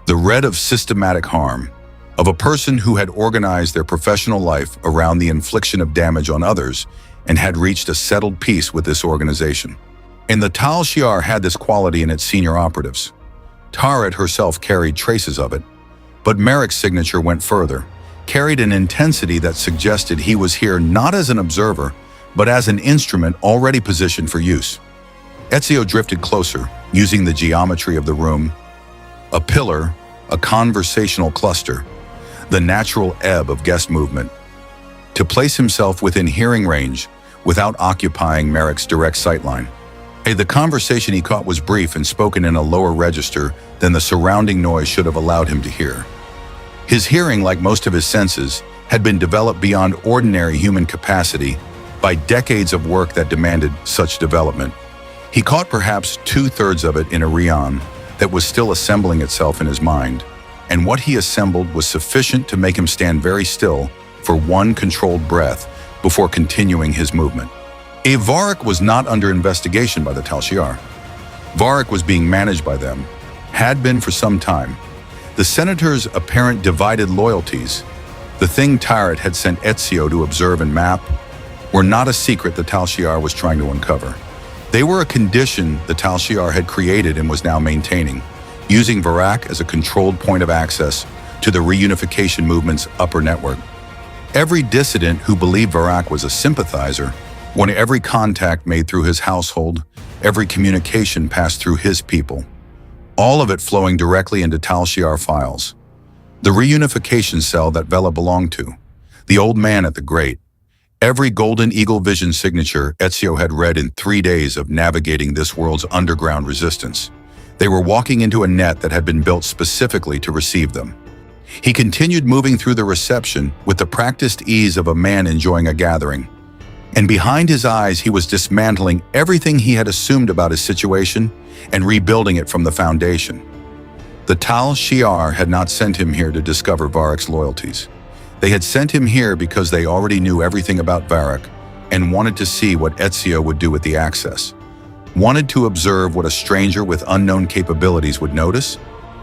The red of systematic harm, of a person who had organized their professional life around the infliction of damage on others and had reached a settled peace with this organization. And the Tal Shiar had this quality in its senior operatives. Tarrant herself carried traces of it, but Marek's signature went further. carried an intensity that suggested he was here not as an observer, but as an instrument already positioned for use. Ezio drifted closer, using the geometry of the room, a pillar, a conversational cluster, the natural ebb of guest movement, to place himself within hearing range without occupying Merrick's direct sightline. The conversation he caught was brief and spoken in a lower register than the surrounding noise should have allowed him to hear. His hearing, like most of his senses, had been developed beyond ordinary human capacity by decades of work that demanded such development. He caught perhaps 2/3 of it in a Rion that was still assembling itself in his mind, and what he assembled was sufficient to make him stand very still for one controlled breath before continuing his movement. Varric was not under investigation by the Tal Shiar. Varric was being managed by them, had been for some time. The Senator's apparent divided loyalties, the thing Tyrant had sent Ezio to observe and map, were not a secret the Tal Shiar was trying to uncover. They were a condition the Tal Shiar had created and was now maintaining, using Varric as a controlled point of access to the reunification movement's upper network. Every dissident who believed Varric was a sympathizer, when every contact made through his household, every communication passed through his people, all of it flowing directly into Tal Shiar files. The reunification cell that Vela belonged to, the old man at the grate, every Golden Eagle Vision signature Ezio had read in 3 days of navigating this world's underground resistance. They were walking into a net that had been built specifically to receive them. He continued moving through the reception with the practiced ease of a man enjoying a gathering. And behind his eyes, he was dismantling everything he had assumed about his situation and rebuilding it from the foundation. The Tal Shiar had not sent him here to discover Varric's loyalties. They had sent him here because they already knew everything about Varric and wanted to see what Ezio would do with the access. Wanted to observe what a stranger with unknown capabilities would notice,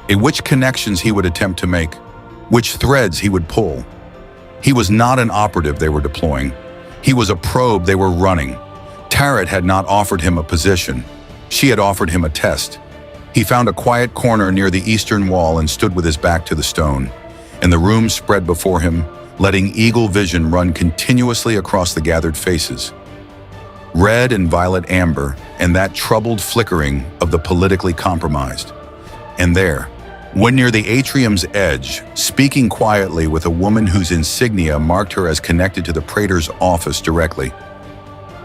which connections he would attempt to make, which threads he would pull. He was not an operative they were deploying. He was a probe they were running. Tarot had not offered him a position. She had offered him a test. He found a quiet corner near the eastern wall and stood with his back to the stone, and the room spread before him, letting eagle vision run continuously across the gathered faces. Red and violet amber, and that troubled flickering of the politically compromised. And there, when near the atrium's edge, speaking quietly with a woman whose insignia marked her as connected to the praetor's office directly.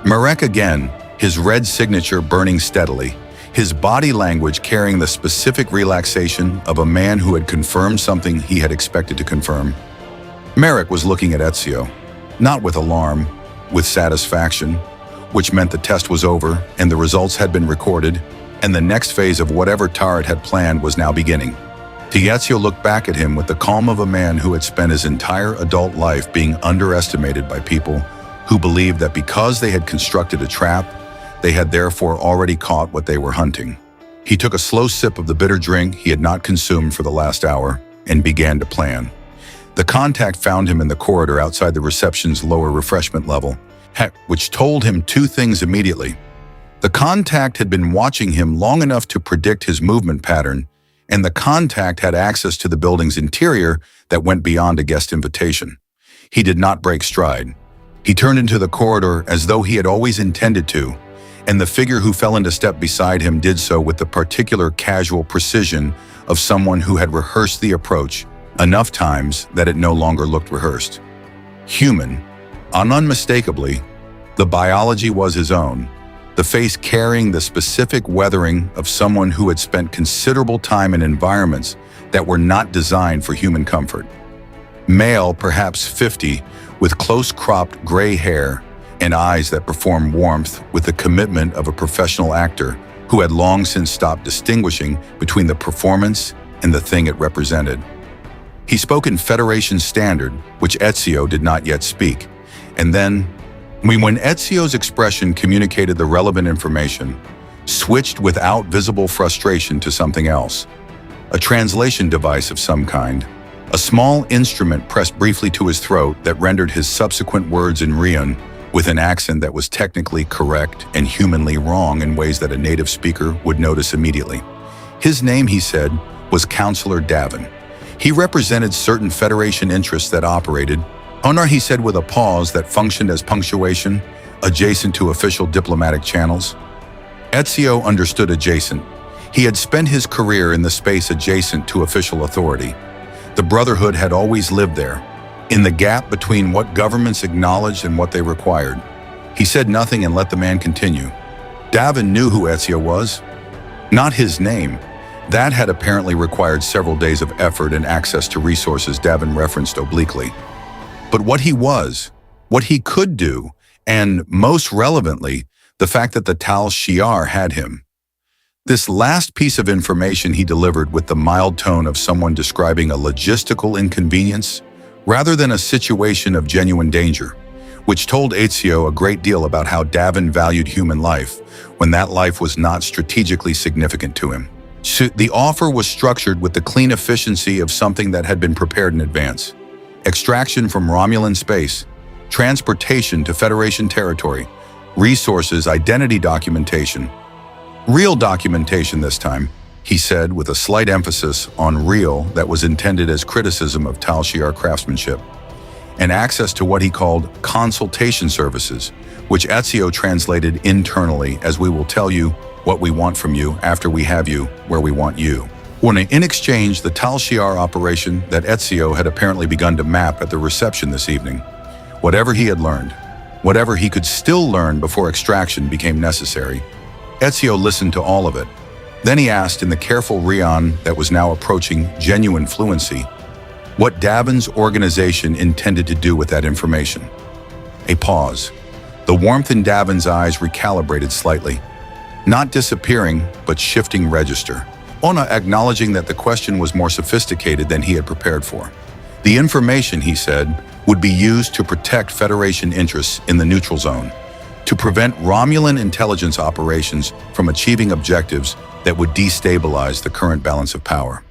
Marek again, his red signature burning steadily, his body language carrying the specific relaxation of a man who had confirmed something he had expected to confirm. Marek was looking at Ezio, not with alarm, with satisfaction, which meant the test was over and the results had been recorded, and the next phase of whatever Tarot had planned was now beginning. Ezio looked back at him with the calm of a man who had spent his entire adult life being underestimated by people who believed that because they had constructed a trap, they had therefore already caught what they were hunting. He took a slow sip of the bitter drink he had not consumed for the last hour and began to plan. The contact found him in the corridor outside the reception's lower refreshment level, which told him 2 things immediately. The contact had been watching him long enough to predict his movement pattern, and the contact had access to the building's interior that went beyond a guest invitation. He did not break stride. He turned into the corridor as though he had always intended to, and the figure who fell into step beside him did so with the particular casual precision of someone who had rehearsed the approach enough times that it no longer looked rehearsed. Human, unmistakably, the biology was his own, the face carrying the specific weathering of someone who had spent considerable time in environments that were not designed for human comfort. Male, perhaps 50, with close-cropped gray hair and eyes that performed warmth with the commitment of a professional actor who had long since stopped distinguishing between the performance and the thing it represented. He spoke in Federation Standard, which Ezio did not yet speak, and then, when Ezio's expression communicated the relevant information, switched without visible frustration to something else. A translation device of some kind. A small instrument pressed briefly to his throat that rendered his subsequent words in Rion with an accent that was technically correct and humanly wrong in ways that a native speaker would notice immediately. His name, he said, was Counselor Davin. He represented certain Federation interests that operated, Honor, he said with a pause that functioned as punctuation, adjacent to official diplomatic channels. Ezio understood adjacent. He had spent his career in the space adjacent to official authority. The Brotherhood had always lived there, in the gap between what governments acknowledged and what they required. He said nothing and let the man continue. Davin knew who Ezio was. Not his name. That had apparently required several days of effort and access to resources Davin referenced obliquely. But what he was, what he could do, and most relevantly, the fact that the Tal Shiar had him. This last piece of information he delivered with the mild tone of someone describing a logistical inconvenience rather than a situation of genuine danger, which told Ezio a great deal about how Davin valued human life when that life was not strategically significant to him. So the offer was structured with the clean efficiency of something that had been prepared in advance. Extraction from Romulan space, transportation to Federation territory, resources, identity documentation. Real documentation this time, he said with a slight emphasis on real that was intended as criticism of Tal Shiar craftsmanship, and access to what he called consultation services, which Ezio translated internally as we will tell you what we want from you after we have you where we want you. When in exchange, the Tal Shiar operation that Ezio had apparently begun to map at the reception this evening, whatever he had learned, whatever he could still learn before extraction became necessary, Ezio listened to all of it. Then he asked in the careful Rion that was now approaching genuine fluency, what Davin's organization intended to do with that information. A pause. The warmth in Davin's eyes recalibrated slightly, not disappearing, but shifting register. Ona acknowledging that the question was more sophisticated than he had prepared for. The information, he said, would be used to protect Federation interests in the neutral zone, to prevent Romulan intelligence operations from achieving objectives that would destabilize the current balance of power.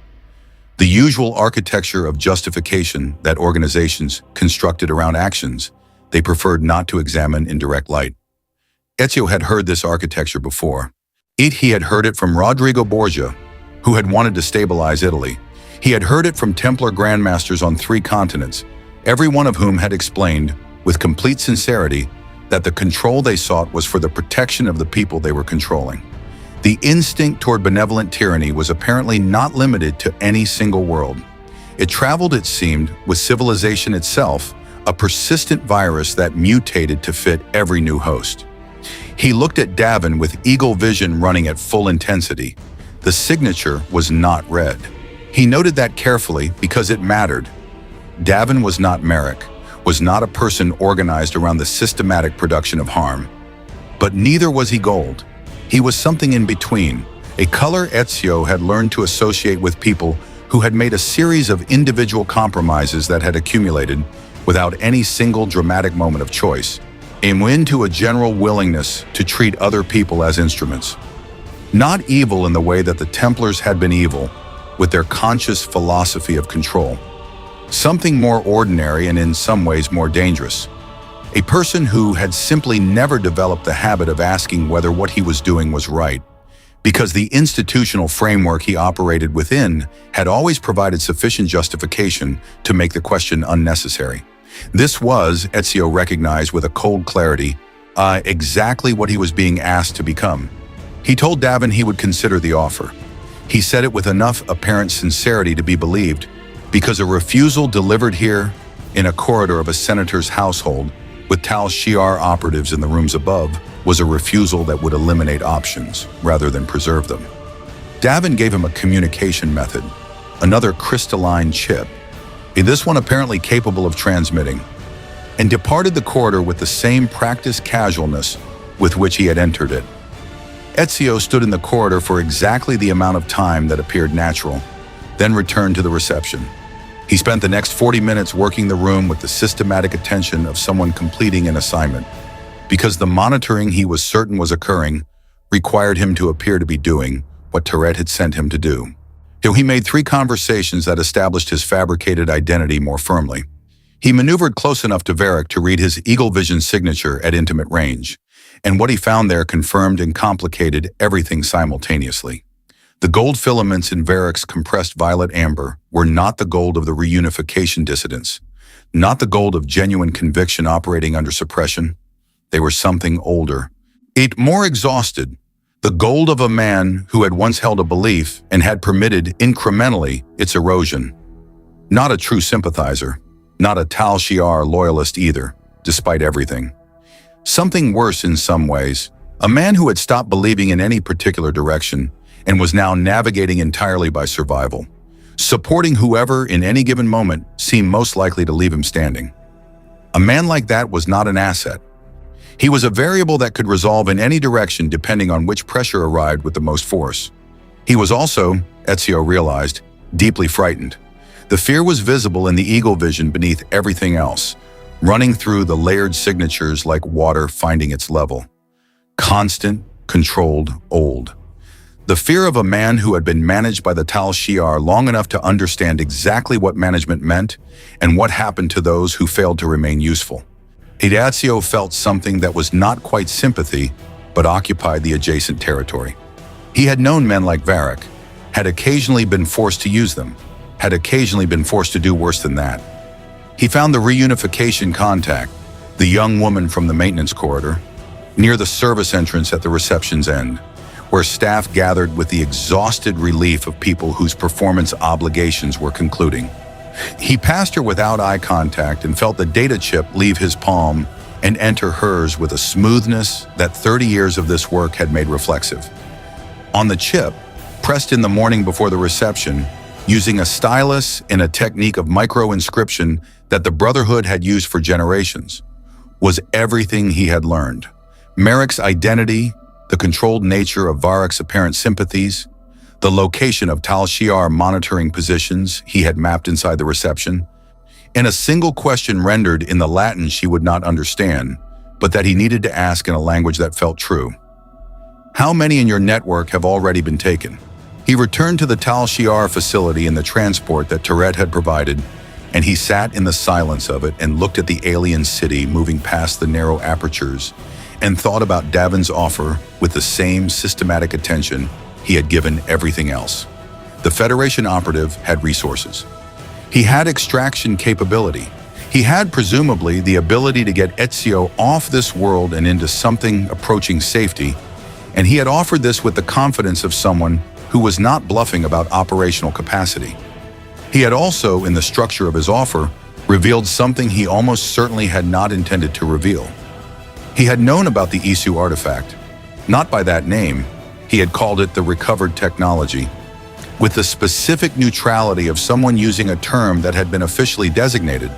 The usual architecture of justification that organizations constructed around actions they preferred not to examine in direct light. Ezio had heard this architecture before. He had heard it from Rodrigo Borgia, who had wanted to stabilize Italy. He had heard it from Templar grandmasters on 3 continents, every one of whom had explained, with complete sincerity, that the control they sought was for the protection of the people they were controlling. The instinct toward benevolent tyranny was apparently not limited to any single world. It traveled, it seemed, with civilization itself, a persistent virus that mutated to fit every new host. He looked at Davin with eagle vision running at full intensity. The signature was not red. He noted that carefully because it mattered. Davin was not Merrick, was not a person organized around the systematic production of harm. But neither was he gold. He was something in between, a color Ezio had learned to associate with people who had made a series of individual compromises that had accumulated without any single dramatic moment of choice, into a general willingness to treat other people as instruments. Not evil in the way that the Templars had been evil, with their conscious philosophy of control. Something more ordinary and in some ways more dangerous. A person who had simply never developed the habit of asking whether what he was doing was right, because the institutional framework he operated within had always provided sufficient justification to make the question unnecessary. This was, Ezio recognized with a cold clarity, exactly what he was being asked to become. He told Davin he would consider the offer. He said it with enough apparent sincerity to be believed, because a refusal delivered here, in a corridor of a senator's household, with Tal Shiar operatives in the rooms above, was a refusal that would eliminate options rather than preserve them. Davin gave him a communication method, another crystalline chip, this one apparently capable of transmitting, and departed the corridor with the same practiced casualness with which he had entered it. Ezio stood in the corridor for exactly the amount of time that appeared natural, then returned to the reception. He spent the next 40 minutes working the room with the systematic attention of someone completing an assignment, because the monitoring he was certain was occurring required him to appear to be doing what Tourette had sent him to do. He made 3 conversations that established his fabricated identity more firmly. He maneuvered close enough to Varric to read his eagle vision signature at intimate range, and what he found there confirmed and complicated everything simultaneously. The gold filaments in Varric's compressed violet amber were not the gold of the reunification dissidents, not the gold of genuine conviction operating under suppression. They were something older, more exhausted, the gold of a man who had once held a belief and had permitted incrementally its erosion. Not a true sympathizer, not a Tal Shiar loyalist either, despite everything. Something worse in some ways, a man who had stopped believing in any particular direction and was now navigating entirely by survival, supporting whoever in any given moment seemed most likely to leave him standing. A man like that was not an asset. He was a variable that could resolve in any direction depending on which pressure arrived with the most force. He was also, Ezio realized, deeply frightened. The fear was visible in the eagle vision beneath everything else, running through the layered signatures like water finding its level. Constant, controlled, old. The fear of a man who had been managed by the Tal Shiar long enough to understand exactly what management meant and what happened to those who failed to remain useful. Ezio felt something that was not quite sympathy, but occupied the adjacent territory. He had known men like Varric, had occasionally been forced to use them, had occasionally been forced to do worse than that. He found the reunification contact, the young woman from the maintenance corridor, near the service entrance at the reception's end, where staff gathered with the exhausted relief of people whose performance obligations were concluding. He passed her without eye contact and felt the data chip leave his palm and enter hers with a smoothness that 30 years of this work had made reflexive. On the chip, pressed in the morning before the reception, using a stylus and a technique of micro-inscription that the Brotherhood had used for generations, was everything he had learned. Merrick's identity, the controlled nature of Varric's apparent sympathies, the location of Tal Shiar monitoring positions he had mapped inside the reception, and a single question rendered in the Latin she would not understand, but that he needed to ask in a language that felt true. How many in your network have already been taken? He returned to the Tal Shiar facility in the transport that Tourette had provided, and he sat in the silence of it and looked at the alien city moving past the narrow apertures and thought about Davin's offer with the same systematic attention he had given everything else. The Federation operative had resources. He had extraction capability. He had presumably the ability to get Ezio off this world and into something approaching safety, and he had offered this with the confidence of someone who was not bluffing about operational capacity. He had also, in the structure of his offer, revealed something he almost certainly had not intended to reveal. He had known about the Ezio artifact. Not by that name, he had called it the recovered technology, with the specific neutrality of someone using a term that had been officially designated.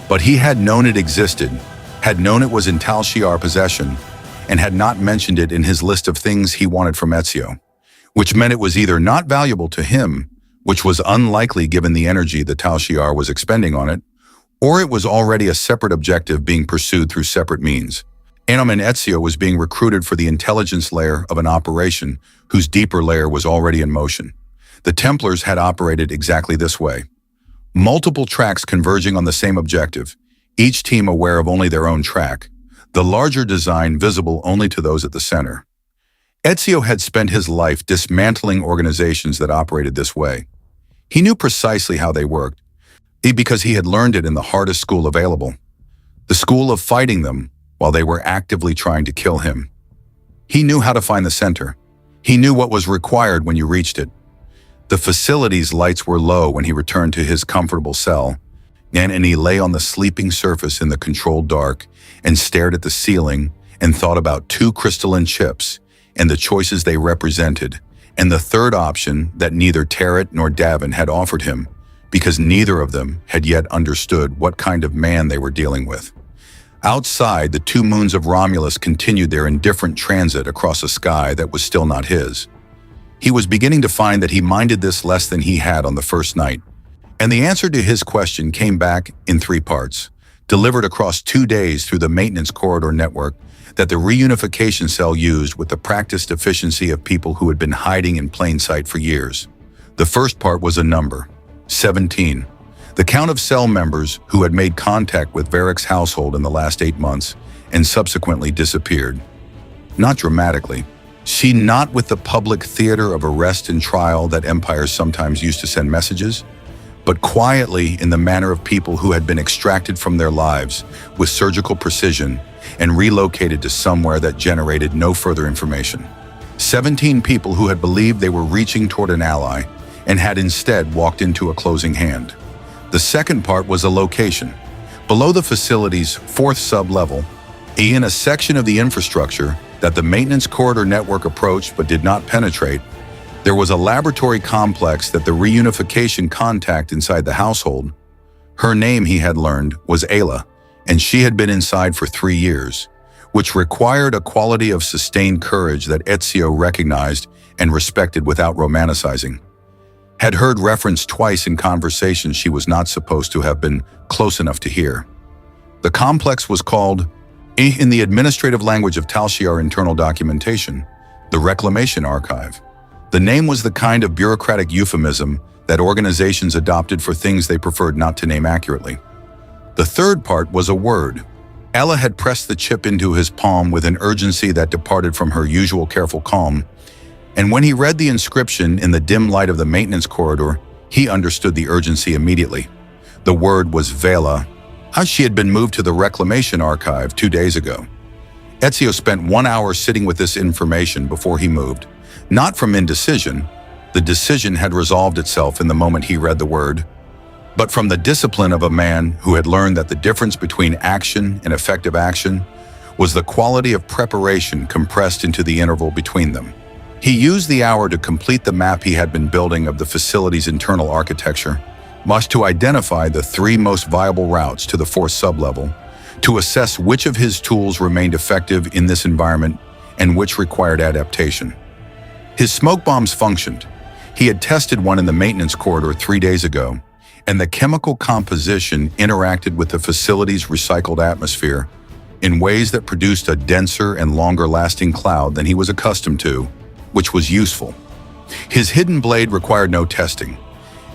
But he had known it existed, had known it was in Tal Shiar possession, and had not mentioned it in his list of things he wanted from Ezio, which meant it was either not valuable to him, which was unlikely given the energy the Tal Shiar was expending on it, or it was already a separate objective being pursued through separate means. And Ezio was being recruited for the intelligence layer of an operation whose deeper layer was already in motion. The Templars had operated exactly this way. Multiple tracks converging on the same objective, each team aware of only their own track, the larger design visible only to those at the center. Ezio had spent his life dismantling organizations that operated this way. He knew precisely how they worked, because he had learned it in the hardest school available, the school of fighting them while they were actively trying to kill him. He knew how to find the center. He knew what was required when you reached it. The facility's lights were low when he returned to his comfortable cell, and he lay on the sleeping surface in the controlled dark and stared at the ceiling and thought about two crystalline chips and the choices they represented, and the third option that neither Tourette nor Davin had offered him, because neither of them had yet understood what kind of man they were dealing with. Outside, the two moons of Romulus continued their indifferent transit across a sky that was still not his. He was beginning to find that he minded this less than he had on the first night, and the answer to his question came back in 3 parts, delivered across 2 days through the maintenance corridor network that the reunification cell used with the practiced efficiency of people who had been hiding in plain sight for years. The first part was a number, 17. The count of cell members who had made contact with Varric's household in the last 8 months and subsequently disappeared. Not dramatically, See, not with the public theater of arrest and trial that empires sometimes used to send messages, but quietly in the manner of people who had been extracted from their lives with surgical precision and relocated to somewhere that generated no further information. 17 people who had believed they were reaching toward an ally and had instead walked into a closing hand. The second part was a location. Below the facility's fourth sub-level, in a section of the infrastructure that the maintenance corridor network approached but did not penetrate, there was a laboratory complex that the reunification contact inside the household. Her name, he had learned, was Ayla, and she had been inside for 3 years, which required a quality of sustained courage that Ezio recognized and respected without romanticizing. Had heard referenced twice in conversations she was not supposed to have been close enough to hear. The complex was called, in the administrative language of Tal Shiar internal documentation, the Reclamation Archive. The name was the kind of bureaucratic euphemism that organizations adopted for things they preferred not to name accurately. The third part was a word. Ella had pressed the chip into his palm with an urgency that departed from her usual careful calm, and when he read the inscription in the dim light of the maintenance corridor, he understood the urgency immediately. The word was Vela, as she had been moved to the Reclamation Archive 2 days ago. Ezio spent 1 hour sitting with this information before he moved, not from indecision. The decision had resolved itself in the moment he read the word, but from the discipline of a man who had learned that the difference between action and effective action was the quality of preparation compressed into the interval between them. He used the hour to complete the map he had been building of the facility's internal architecture, much to identify the 3 most viable routes to the 4th sublevel, to assess which of his tools remained effective in this environment and which required adaptation. His smoke bombs functioned. He had tested one in the maintenance corridor 3 days ago, and the chemical composition interacted with the facility's recycled atmosphere in ways that produced a denser and longer-lasting cloud than he was accustomed to, which was useful. His hidden blade required no testing.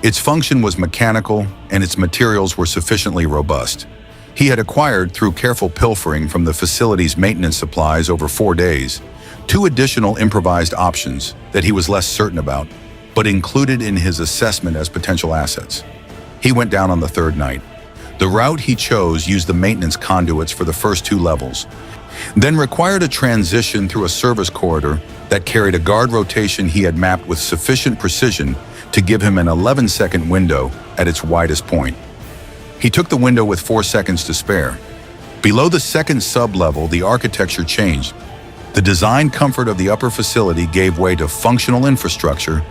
Its function was mechanical, and its materials were sufficiently robust. He had acquired, through careful pilfering from the facility's maintenance supplies over 4 days, 2 additional improvised options that he was less certain about, but included in his assessment as potential assets. He went down on the 3rd night. The route he chose used the maintenance conduits for the first 2 levels, then required a transition through a service corridor that carried a guard rotation he had mapped with sufficient precision to give him an 11-second window at its widest point. He took the window with 4 seconds to spare. Below the 2nd sub-level, the architecture changed. The design comfort of the upper facility gave way to functional infrastructure,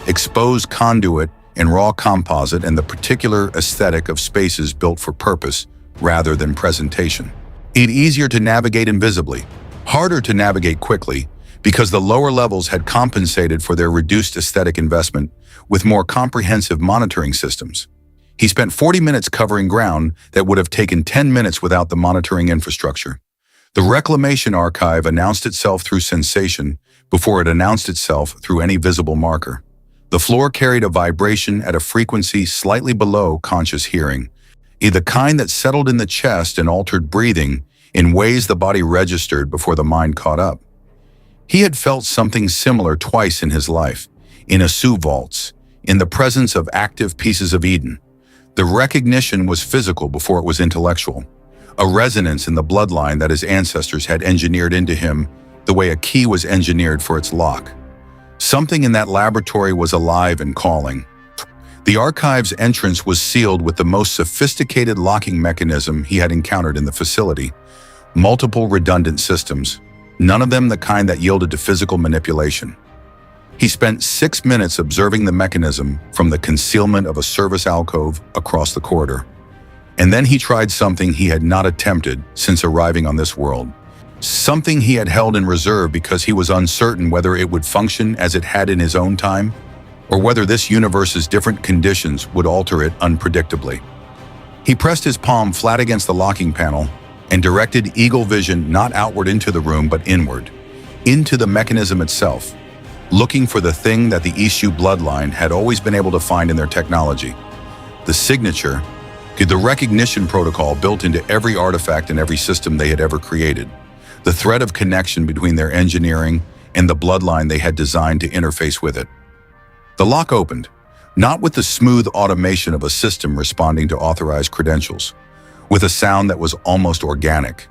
exposed conduit and raw composite, and the particular aesthetic of spaces built for purpose rather than presentation. It easier to navigate invisibly, harder to navigate quickly, because the lower levels had compensated for their reduced aesthetic investment with more comprehensive monitoring systems. He spent 40 minutes covering ground that would have taken 10 minutes without the monitoring infrastructure. The Reclamation Archive announced itself through sensation before it announced itself through any visible marker. The floor carried a vibration at a frequency slightly below conscious hearing, the kind that settled in the chest and altered breathing in ways the body registered before the mind caught up. He had felt something similar twice in his life, in a Sioux vaults, in the presence of active pieces of Eden. The recognition was physical before it was intellectual, a resonance in the bloodline that his ancestors had engineered into him the way a key was engineered for its lock. Something in that laboratory was alive and calling. The archive's entrance was sealed with the most sophisticated locking mechanism he had encountered in the facility. Multiple redundant systems, none of them the kind that yielded to physical manipulation. He spent 6 minutes observing the mechanism from the concealment of a service alcove across the corridor. And then he tried something he had not attempted since arriving on this world. Something he had held in reserve because he was uncertain whether it would function as it had in his own time, or whether this universe's different conditions would alter it unpredictably. He pressed his palm flat against the locking panel and directed eagle vision not outward into the room but inward, into the mechanism itself, looking for the thing that the Issue bloodline had always been able to find in their technology. The signature, the recognition protocol built into every artifact and every system they had ever created. The thread of connection between their engineering and the bloodline they had designed to interface with it. The lock opened, not with the smooth automation of a system responding to authorized credentials, with a sound that was almost organic,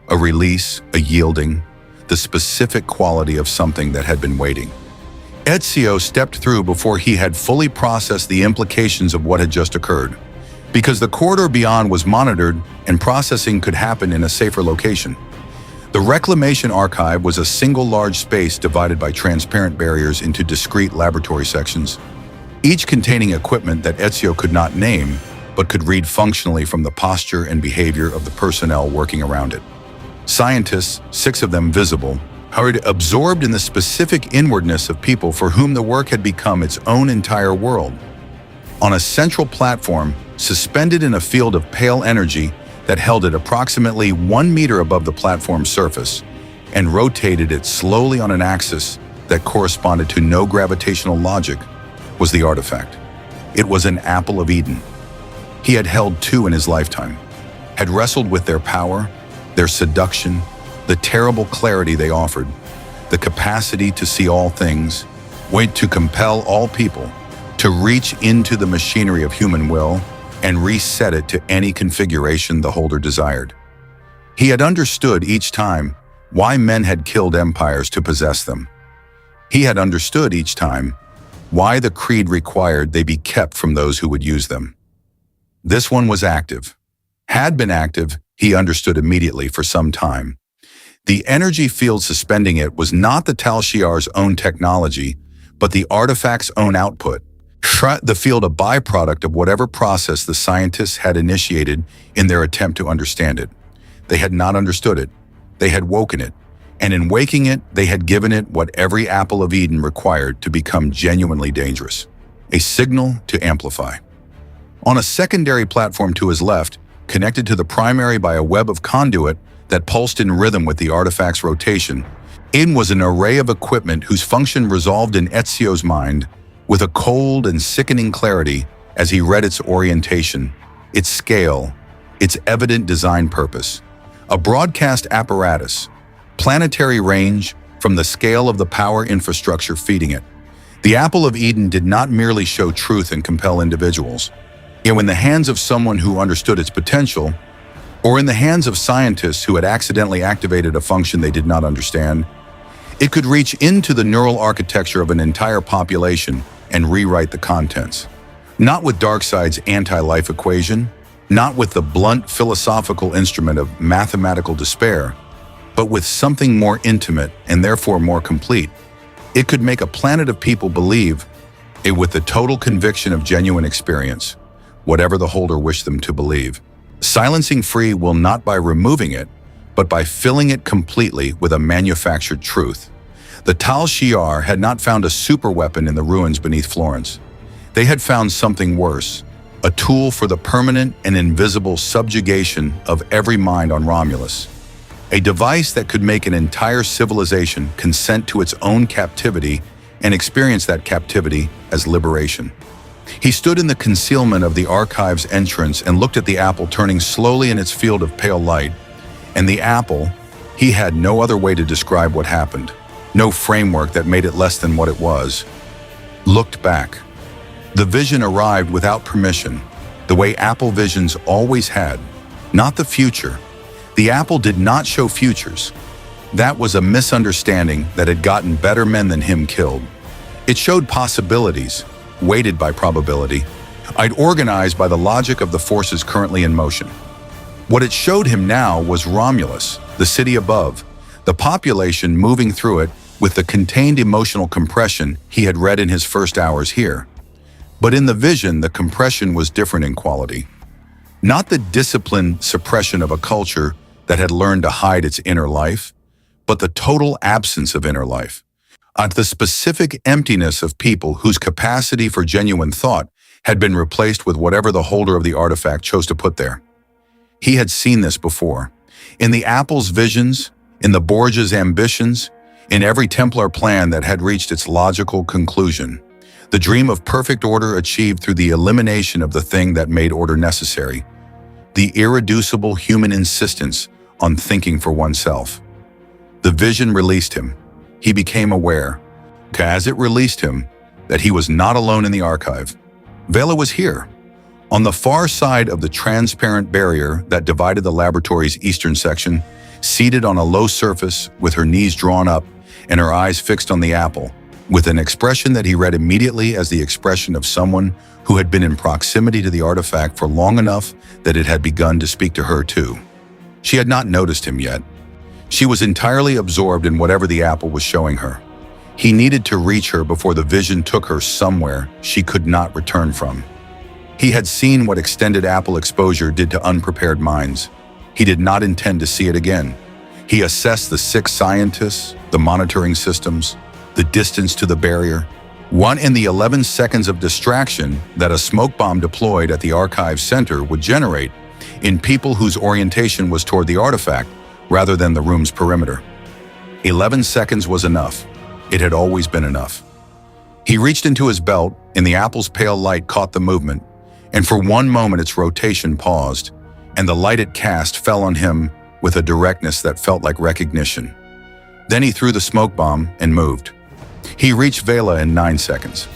a release, a yielding, the specific quality of something that had been waiting. Ezio stepped through before he had fully processed the implications of what had just occurred, because the corridor beyond was monitored and processing could happen in a safer location. The Reclamation Archive was a single large space divided by transparent barriers into discrete laboratory sections, each containing equipment that Ezio could not name, but could read functionally from the posture and behavior of the personnel working around it. Scientists, 6 of them visible, hurried absorbed in the specific inwardness of people for whom the work had become its own entire world. On a central platform, suspended in a field of pale energy that held it approximately 1 meter above the platform's surface and rotated it slowly on an axis that corresponded to no gravitational logic, was the artifact. It was an apple of Eden. He had held 2 in his lifetime, had wrestled with their power, their seduction, the terrible clarity they offered, the capacity to see all things, to compel all people, to reach into the machinery of human will and reset it to any configuration the holder desired. He had understood each time why men had killed empires to possess them. He had understood each time why the creed required they be kept from those who would use them. This one was active. Had been active, he understood immediately for some time. The energy field suspending it was not the Tal Shiar's own technology, but the artifact's own output. The field a byproduct of whatever process the scientists had initiated in their attempt to understand it. They had not understood it. They had woken it. And in waking it, they had given it what every apple of Eden required to become genuinely dangerous. A signal to amplify. On a secondary platform to his left, connected to the primary by a web of conduit that pulsed in rhythm with the artifact's rotation, in was an array of equipment whose function resolved in Ezio's mind with a cold and sickening clarity as he read its orientation, its scale, its evident design purpose. A broadcast apparatus, planetary range from the scale of the power infrastructure feeding it. The Apple of Eden did not merely show truth and compel individuals. Yet in the hands of someone who understood its potential, or in the hands of scientists who had accidentally activated a function they did not understand, it could reach into the neural architecture of an entire population and rewrite the contents. Not with Darkseid's anti-life equation, not with the blunt philosophical instrument of mathematical despair, but with something more intimate and therefore more complete. It could make a planet of people believe it with the total conviction of genuine experience, whatever the holder wished them to believe. Silencing free will not by removing it, but by filling it completely with a manufactured truth. The Tal Shiar had not found a superweapon in the ruins beneath Florence. They had found something worse, a tool for the permanent and invisible subjugation of every mind on Romulus. A device that could make an entire civilization consent to its own captivity and experience that captivity as liberation. He stood in the concealment of the archive's entrance and looked at the apple turning slowly in its field of pale light. And the apple, he had no other way to describe what happened, no framework that made it less than what it was, looked back. The vision arrived without permission, the way apple visions always had, not the future. The apple did not show futures. That was a misunderstanding that had gotten better men than him killed. It showed possibilities, weighted by probability, organized by the logic of the forces currently in motion. What it showed him now was Romulus, the city above, the population moving through it with the contained emotional compression he had read in his first hours here. But in the vision, the compression was different in quality. Not the disciplined suppression of a culture that had learned to hide its inner life, but the total absence of inner life. The specific emptiness of people whose capacity for genuine thought had been replaced with whatever the holder of the artifact chose to put there. He had seen this before. In the Apple's visions, in the Borgia's ambitions, in every Templar plan that had reached its logical conclusion. The dream of perfect order achieved through the elimination of the thing that made order necessary. The irreducible human insistence on thinking for oneself. The vision released him. he became aware, as it released him, that he was not alone in the archive. Vela was here, on the far side of the transparent barrier that divided the laboratory's eastern section, seated on a low surface with her knees drawn up and her eyes fixed on the apple, with an expression that he read immediately as the expression of someone who had been in proximity to the artifact for long enough that it had begun to speak to her too. She had not noticed him yet. She was entirely absorbed in whatever the apple was showing her. He needed to reach her before the vision took her somewhere she could not return from. He had seen what extended apple exposure did to unprepared minds. He did not intend to see it again. He assessed the 6 scientists, the monitoring systems, the distance to the barrier, 1 in the 11 seconds of distraction that a smoke bomb deployed at the archive center would generate in people whose orientation was toward the artifact rather than the room's perimeter. 11 seconds was enough. It had always been enough. He reached into his belt, and the apple's pale light caught the movement, and for one moment its rotation paused, and the light it cast fell on him with a directness that felt like recognition. Then he threw the smoke bomb and moved. He reached Vela in 9 seconds.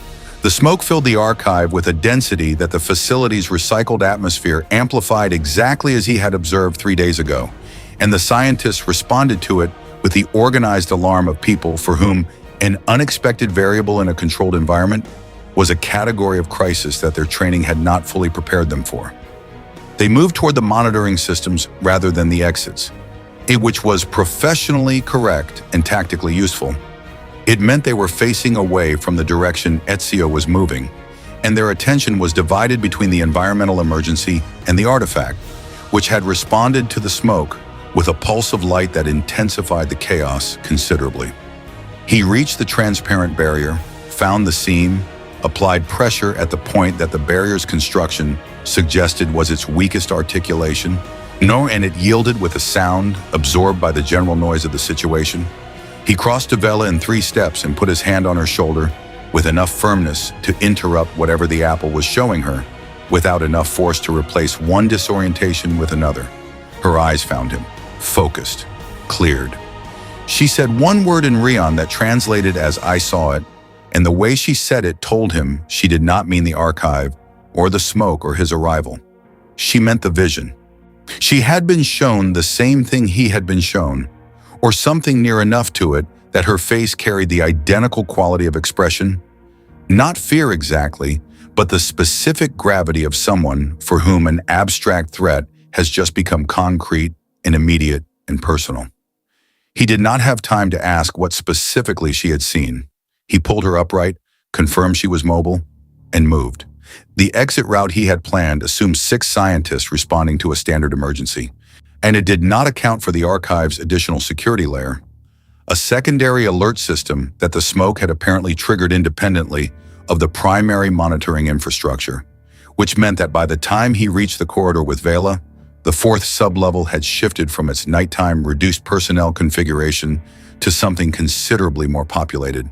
The smoke filled the archive with a density that the facility's recycled atmosphere amplified exactly as he had observed 3 days ago, and the scientists responded to it with the organized alarm of people for whom an unexpected variable in a controlled environment was a category of crisis that their training had not fully prepared them for. They moved toward the monitoring systems rather than the exits, which was professionally correct and tactically useful. It meant they were facing away from the direction Ezio was moving, and their attention was divided between the environmental emergency and the artifact, which had responded to the smoke with a pulse of light that intensified the chaos considerably. He reached the transparent barrier, found the seam, applied pressure at the point that the barrier's construction suggested was its weakest articulation, and it yielded with a sound absorbed by the general noise of the situation. He crossed to Vela in 3 steps and put his hand on her shoulder with enough firmness to interrupt whatever the apple was showing her, without enough force to replace one disorientation with another. Her eyes found him, focused, cleared. She said one word in Rion that translated as "I saw it," and the way she said it told him she did not mean the archive or the smoke or his arrival. She meant the vision. She had been shown the same thing he had been shown, or something near enough to it that her face carried the identical quality of expression. Not fear exactly, but the specific gravity of someone for whom an abstract threat has just become concrete and immediate and personal. He did not have time to ask what specifically she had seen. He pulled her upright, confirmed she was mobile, and moved. The exit route he had planned assumed 6 scientists responding to a standard emergency, and it did not account for the archive's additional security layer, a secondary alert system that the smoke had apparently triggered independently of the primary monitoring infrastructure, which meant that by the time he reached the corridor with Vela, the 4th sublevel had shifted from its nighttime reduced personnel configuration to something considerably more populated.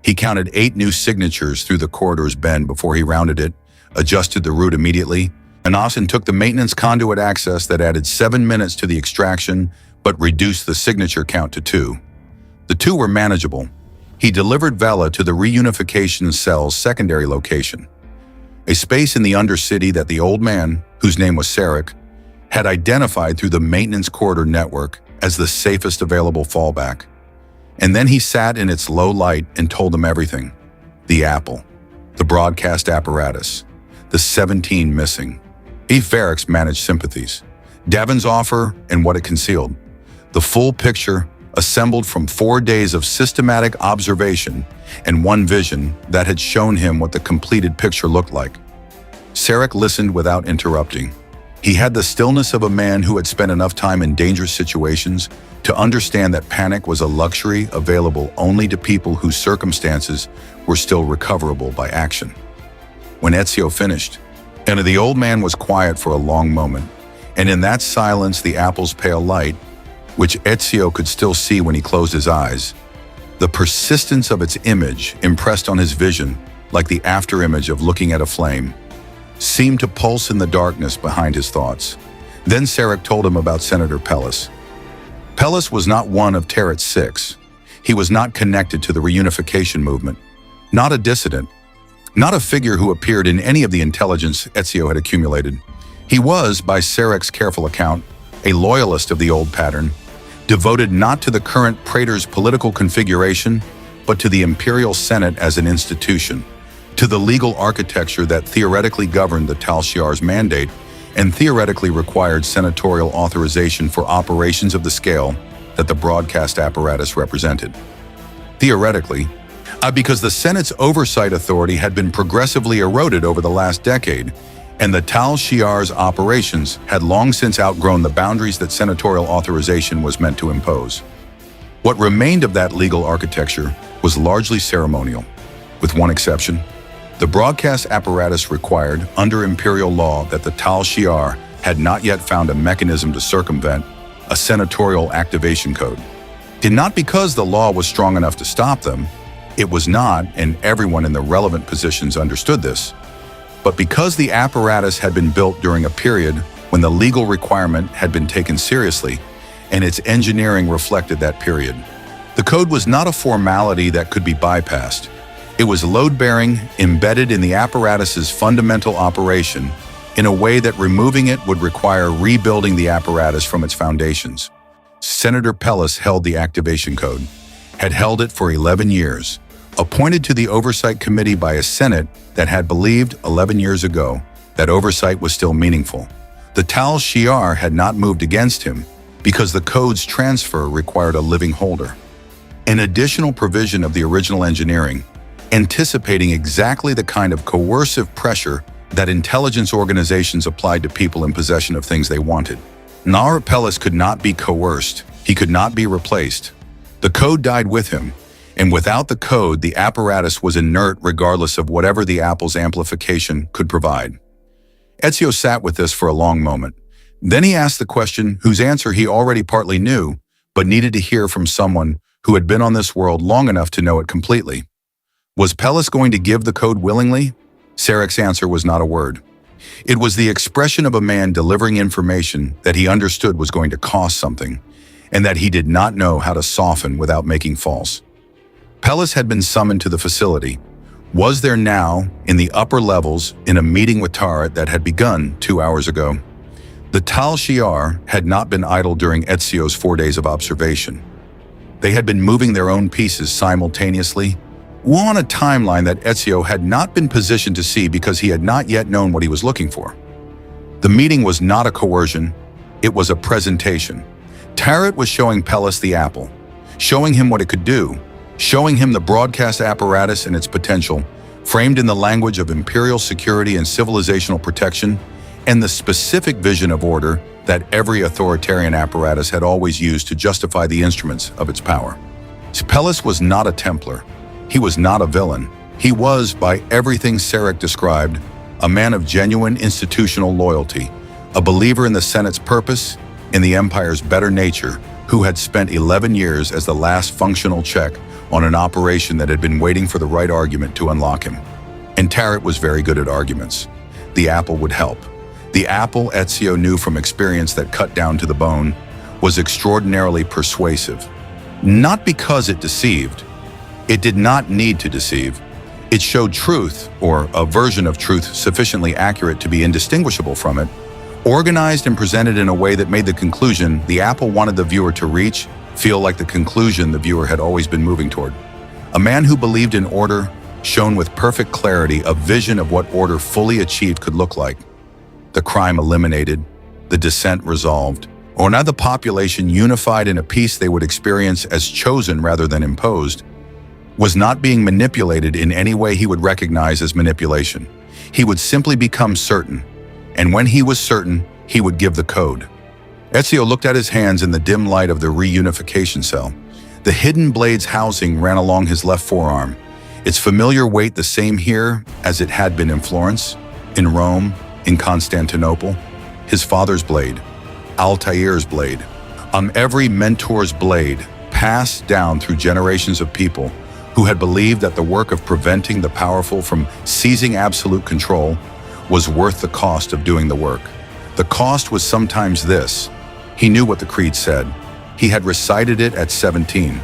He counted 8 new signatures through the corridor's bend before he rounded it, adjusted the route immediately, and Austin took the maintenance conduit access that added 7 minutes to the extraction but reduced the signature count to 2. The 2 were manageable. He delivered Vela to the reunification cell's secondary location, a space in the Undercity that the old man, whose name was Sarek, had identified through the maintenance corridor network as the safest available fallback. And then he sat in its low light and told them everything. The apple, the broadcast apparatus, the 17 missing. Varrick's managed sympathies, Davin's offer and what it concealed. The full picture assembled from 4 days of systematic observation and one vision that had shown him what the completed picture looked like. Sarek listened without interrupting. He had the stillness of a man who had spent enough time in dangerous situations to understand that panic was a luxury available only to people whose circumstances were still recoverable by action. When Ezio finished, and the old man was quiet for a long moment, and in that silence the apple's pale light, which Ezio could still see when he closed his eyes, the persistence of its image impressed on his vision like the afterimage of looking at a flame, seemed to pulse in the darkness behind his thoughts. Then Sarek told him about Senator Pellis. Pellis was not one of Terret's 6. He was not connected to the reunification movement, not a dissident, not a figure who appeared in any of the intelligence Ezio had accumulated. He was, by Sarek's careful account, a loyalist of the old pattern, devoted not to the current Praetor's political configuration, but to the Imperial Senate as an institution, to the legal architecture that theoretically governed the Tal Shiar's mandate and theoretically required senatorial authorization for operations of the scale that the broadcast apparatus represented. Theoretically, because the Senate's oversight authority had been progressively eroded over the last decade, and the Tal Shiar's operations had long since outgrown the boundaries that senatorial authorization was meant to impose. What remained of that legal architecture was largely ceremonial, with one exception. The broadcast apparatus required, under imperial law, that the Tal Shiar had not yet found a mechanism to circumvent a senatorial activation code. Not because the law was strong enough to stop them, it was not, and everyone in the relevant positions understood this, but because the apparatus had been built during a period when the legal requirement had been taken seriously, and its engineering reflected that period. The code was not a formality that could be bypassed. It was load-bearing, embedded in the apparatus's fundamental operation in a way that removing it would require rebuilding the apparatus from its foundations. Senator Pellis held the activation code, had held it for 11 years, appointed to the Oversight Committee by a Senate that had believed 11 years ago that oversight was still meaningful. The Tal Shiar had not moved against him because the code's transfer required a living holder. An additional provision of the original engineering, anticipating exactly the kind of coercive pressure that intelligence organizations applied to people in possession of things they wanted. Nar Pellis could not be coerced. He could not be replaced. The code died with him, and without the code, the apparatus was inert regardless of whatever the Apple's amplification could provide. Ezio sat with this for a long moment. Then he asked the question whose answer he already partly knew, but needed to hear from someone who had been on this world long enough to know it completely. Was Pellis going to give the code willingly? Sarek's answer was not a word. It was the expression of a man delivering information that he understood was going to cost something, and that he did not know how to soften without making false. Pellis had been summoned to the facility, was there now, in the upper levels, in a meeting with Taret that had begun 2 hours ago. The Tal Shiar had not been idle during Ezio's 4 days of observation. They had been moving their own pieces simultaneously, on a timeline that Ezio had not been positioned to see because he had not yet known what he was looking for. The meeting was not a coercion, it was a presentation. Taret was showing Pellis the apple, showing him what it could do, showing him the broadcast apparatus and its potential, framed in the language of imperial security and civilizational protection, and the specific vision of order that every authoritarian apparatus had always used to justify the instruments of its power. Pellis was not a Templar. He was not a villain. He was, by everything Sarek described, a man of genuine institutional loyalty, a believer in the Senate's purpose, in the Empire's better nature, who had spent 11 years as the last functional check on an operation that had been waiting for the right argument to unlock him. And Taret was very good at arguments. The apple would help. The apple, Ezio knew from experience that cut down to the bone, was extraordinarily persuasive. Not because it deceived. It did not need to deceive. It showed truth, or a version of truth sufficiently accurate to be indistinguishable from it, organized and presented in a way that made the conclusion the apple wanted the viewer to reach feel like the conclusion the viewer had always been moving toward. A man who believed in order, shown with perfect clarity a vision of what order fully achieved could look like. The crime eliminated, the dissent resolved, or now the population unified in a peace they would experience as chosen rather than imposed, was not being manipulated in any way he would recognize as manipulation. He would simply become certain, and when he was certain, he would give the code. Ezio looked at his hands in the dim light of the reunification cell. The hidden blade's housing ran along his left forearm, its familiar weight the same here as it had been in Florence, in Rome, in Constantinople. His father's blade, Altair's blade, every mentor's blade, passed down through generations of people who had believed that the work of preventing the powerful from seizing absolute control was worth the cost of doing the work. The cost was sometimes this. He knew what the creed said. He had recited it at 17.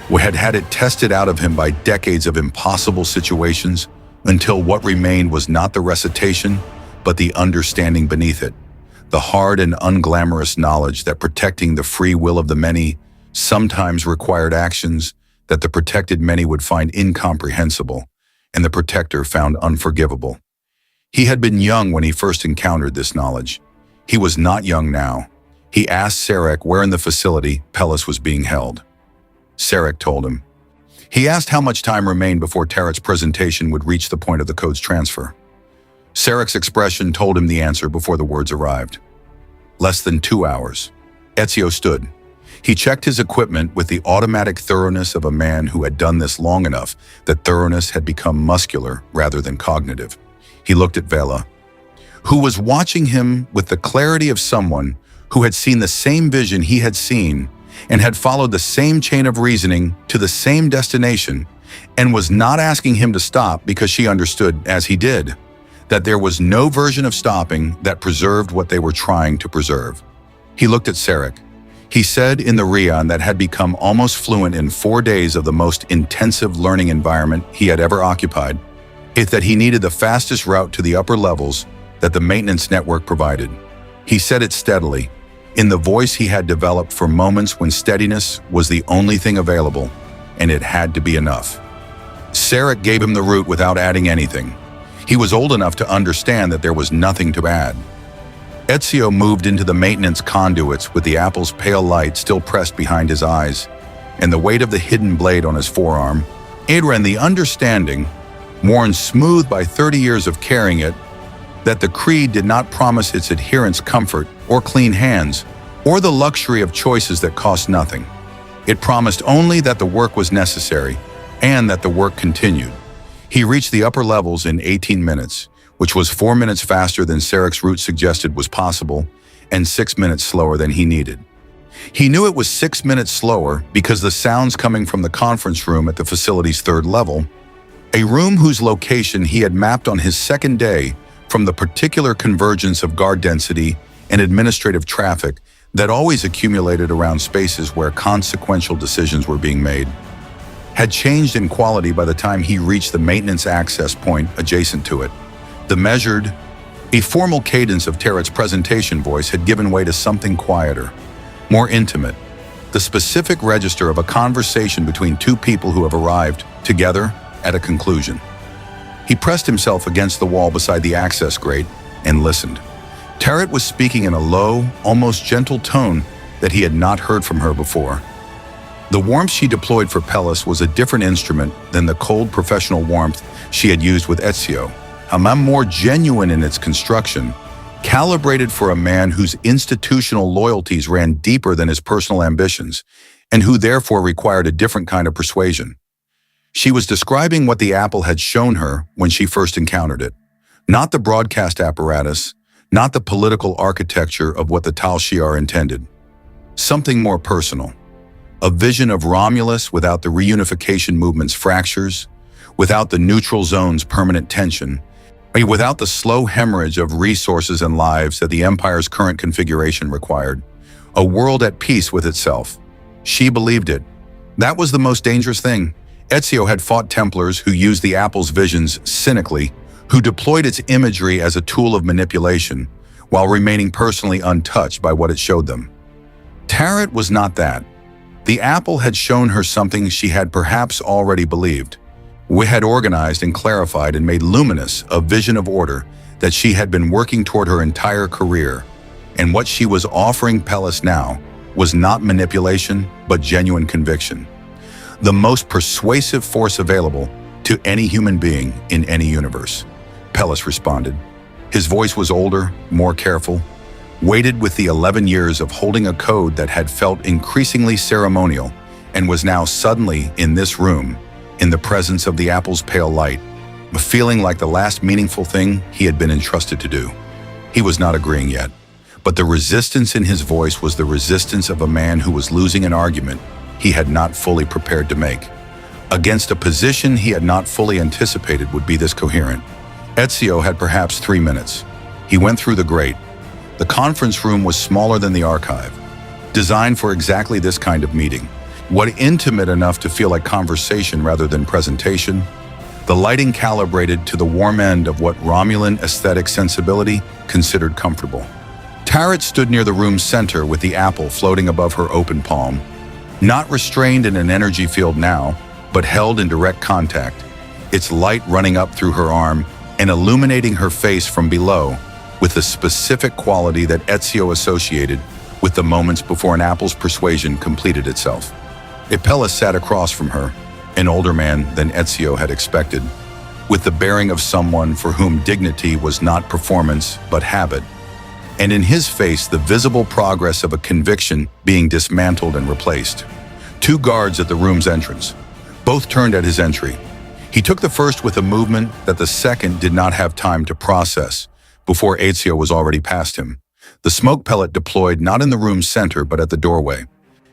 had had it tested out of him by decades of impossible situations until what remained was not the recitation, but the understanding beneath it. The hard and unglamorous knowledge that protecting the free will of the many sometimes required actions that the protected many would find incomprehensible and the protector found unforgivable. He had been young when he first encountered this knowledge. He was not young now. He asked Sarek where in the facility Pellis was being held. Sarek told him. He asked how much time remained before Taret's presentation would reach the point of the code's transfer. Sarek's expression told him the answer before the words arrived. Less than 2 hours. Ezio stood. He checked his equipment with the automatic thoroughness of a man who had done this long enough that thoroughness had become muscular rather than cognitive. He looked at Vela, who was watching him with the clarity of someone who had seen the same vision he had seen and had followed the same chain of reasoning to the same destination and was not asking him to stop because she understood, as he did, that there was no version of stopping that preserved what they were trying to preserve. He looked at Sarek. He said in the Rion that had become almost fluent in 4 days of the most intensive learning environment he had ever occupied, that he needed the fastest route to the upper levels that the maintenance network provided. He said it steadily, in the voice he had developed for moments when steadiness was the only thing available, and it had to be enough. Sarek gave him the route without adding anything. He was old enough to understand that there was nothing to add. Ezio moved into the maintenance conduits with the apple's pale light still pressed behind his eyes, and the weight of the hidden blade on his forearm. Adrian, the understanding, worn smooth by 30 years of carrying it, that the creed did not promise its adherents comfort or clean hands or the luxury of choices that cost nothing. It promised only that the work was necessary and that the work continued. He reached the upper levels in 18 minutes, which was 4 minutes faster than Sarek's route suggested was possible and 6 minutes slower than he needed. He knew it was 6 minutes slower because the sounds coming from the conference room at the facility's 3rd level, a room whose location he had mapped on his 2nd day from the particular convergence of guard density and administrative traffic that always accumulated around spaces where consequential decisions were being made, had changed in quality by the time he reached the maintenance access point adjacent to it. The measured, a formal cadence of Taret's presentation voice had given way to something quieter, more intimate, the specific register of a conversation between two people who have arrived together at a conclusion. He pressed himself against the wall beside the access grate and listened. Taret was speaking in a low, almost gentle tone that he had not heard from her before. The warmth she deployed for Pellis was a different instrument than the cold professional warmth she had used with Ezio, more genuine in its construction, calibrated for a man whose institutional loyalties ran deeper than his personal ambitions, and who therefore required a different kind of persuasion. She was describing what the apple had shown her when she first encountered it, not the broadcast apparatus, not the political architecture of what the Tal Shiar intended. Something more personal. A vision of Romulus without the reunification movement's fractures, without the neutral zone's permanent tension, without the slow hemorrhage of resources and lives that the Empire's current configuration required. A world at peace with itself. She believed it. That was the most dangerous thing. Ezio had fought Templars who used the apple's visions cynically, who deployed its imagery as a tool of manipulation, while remaining personally untouched by what it showed them. Taret was not that. The apple had shown her something she had perhaps already believed. We had organized and clarified and made luminous a vision of order that she had been working toward her entire career, and what she was offering Pellis now was not manipulation, but genuine conviction. The most persuasive force available to any human being in any universe. Pellis responded. His voice was older, more careful, weighted with the 11 years of holding a code that had felt increasingly ceremonial and was now suddenly in this room, in the presence of the apple's pale light, feeling like the last meaningful thing he had been entrusted to do. He was not agreeing yet, but the resistance in his voice was the resistance of a man who was losing an argument he had not fully prepared to make, against a position he had not fully anticipated would be this coherent. Ezio had perhaps 3 minutes. He went through the grate. The conference room was smaller than the archive, designed for exactly this kind of meeting. What intimate enough to feel like conversation rather than presentation? The lighting calibrated to the warm end of what Romulan aesthetic sensibility considered comfortable. Tarot stood near the room's center with the apple floating above her open palm, not restrained in an energy field now, but held in direct contact, its light running up through her arm and illuminating her face from below with the specific quality that Ezio associated with the moments before an apple's persuasion completed itself. Ipella sat across from her, an older man than Ezio had expected, with the bearing of someone for whom dignity was not performance but habit, and in his face the visible progress of a conviction being dismantled and replaced. Two guards at the room's entrance. Both turned at his entry. He took the first with a movement that the second did not have time to process before Ezio was already past him. The smoke pellet deployed not in the room's center but at the doorway,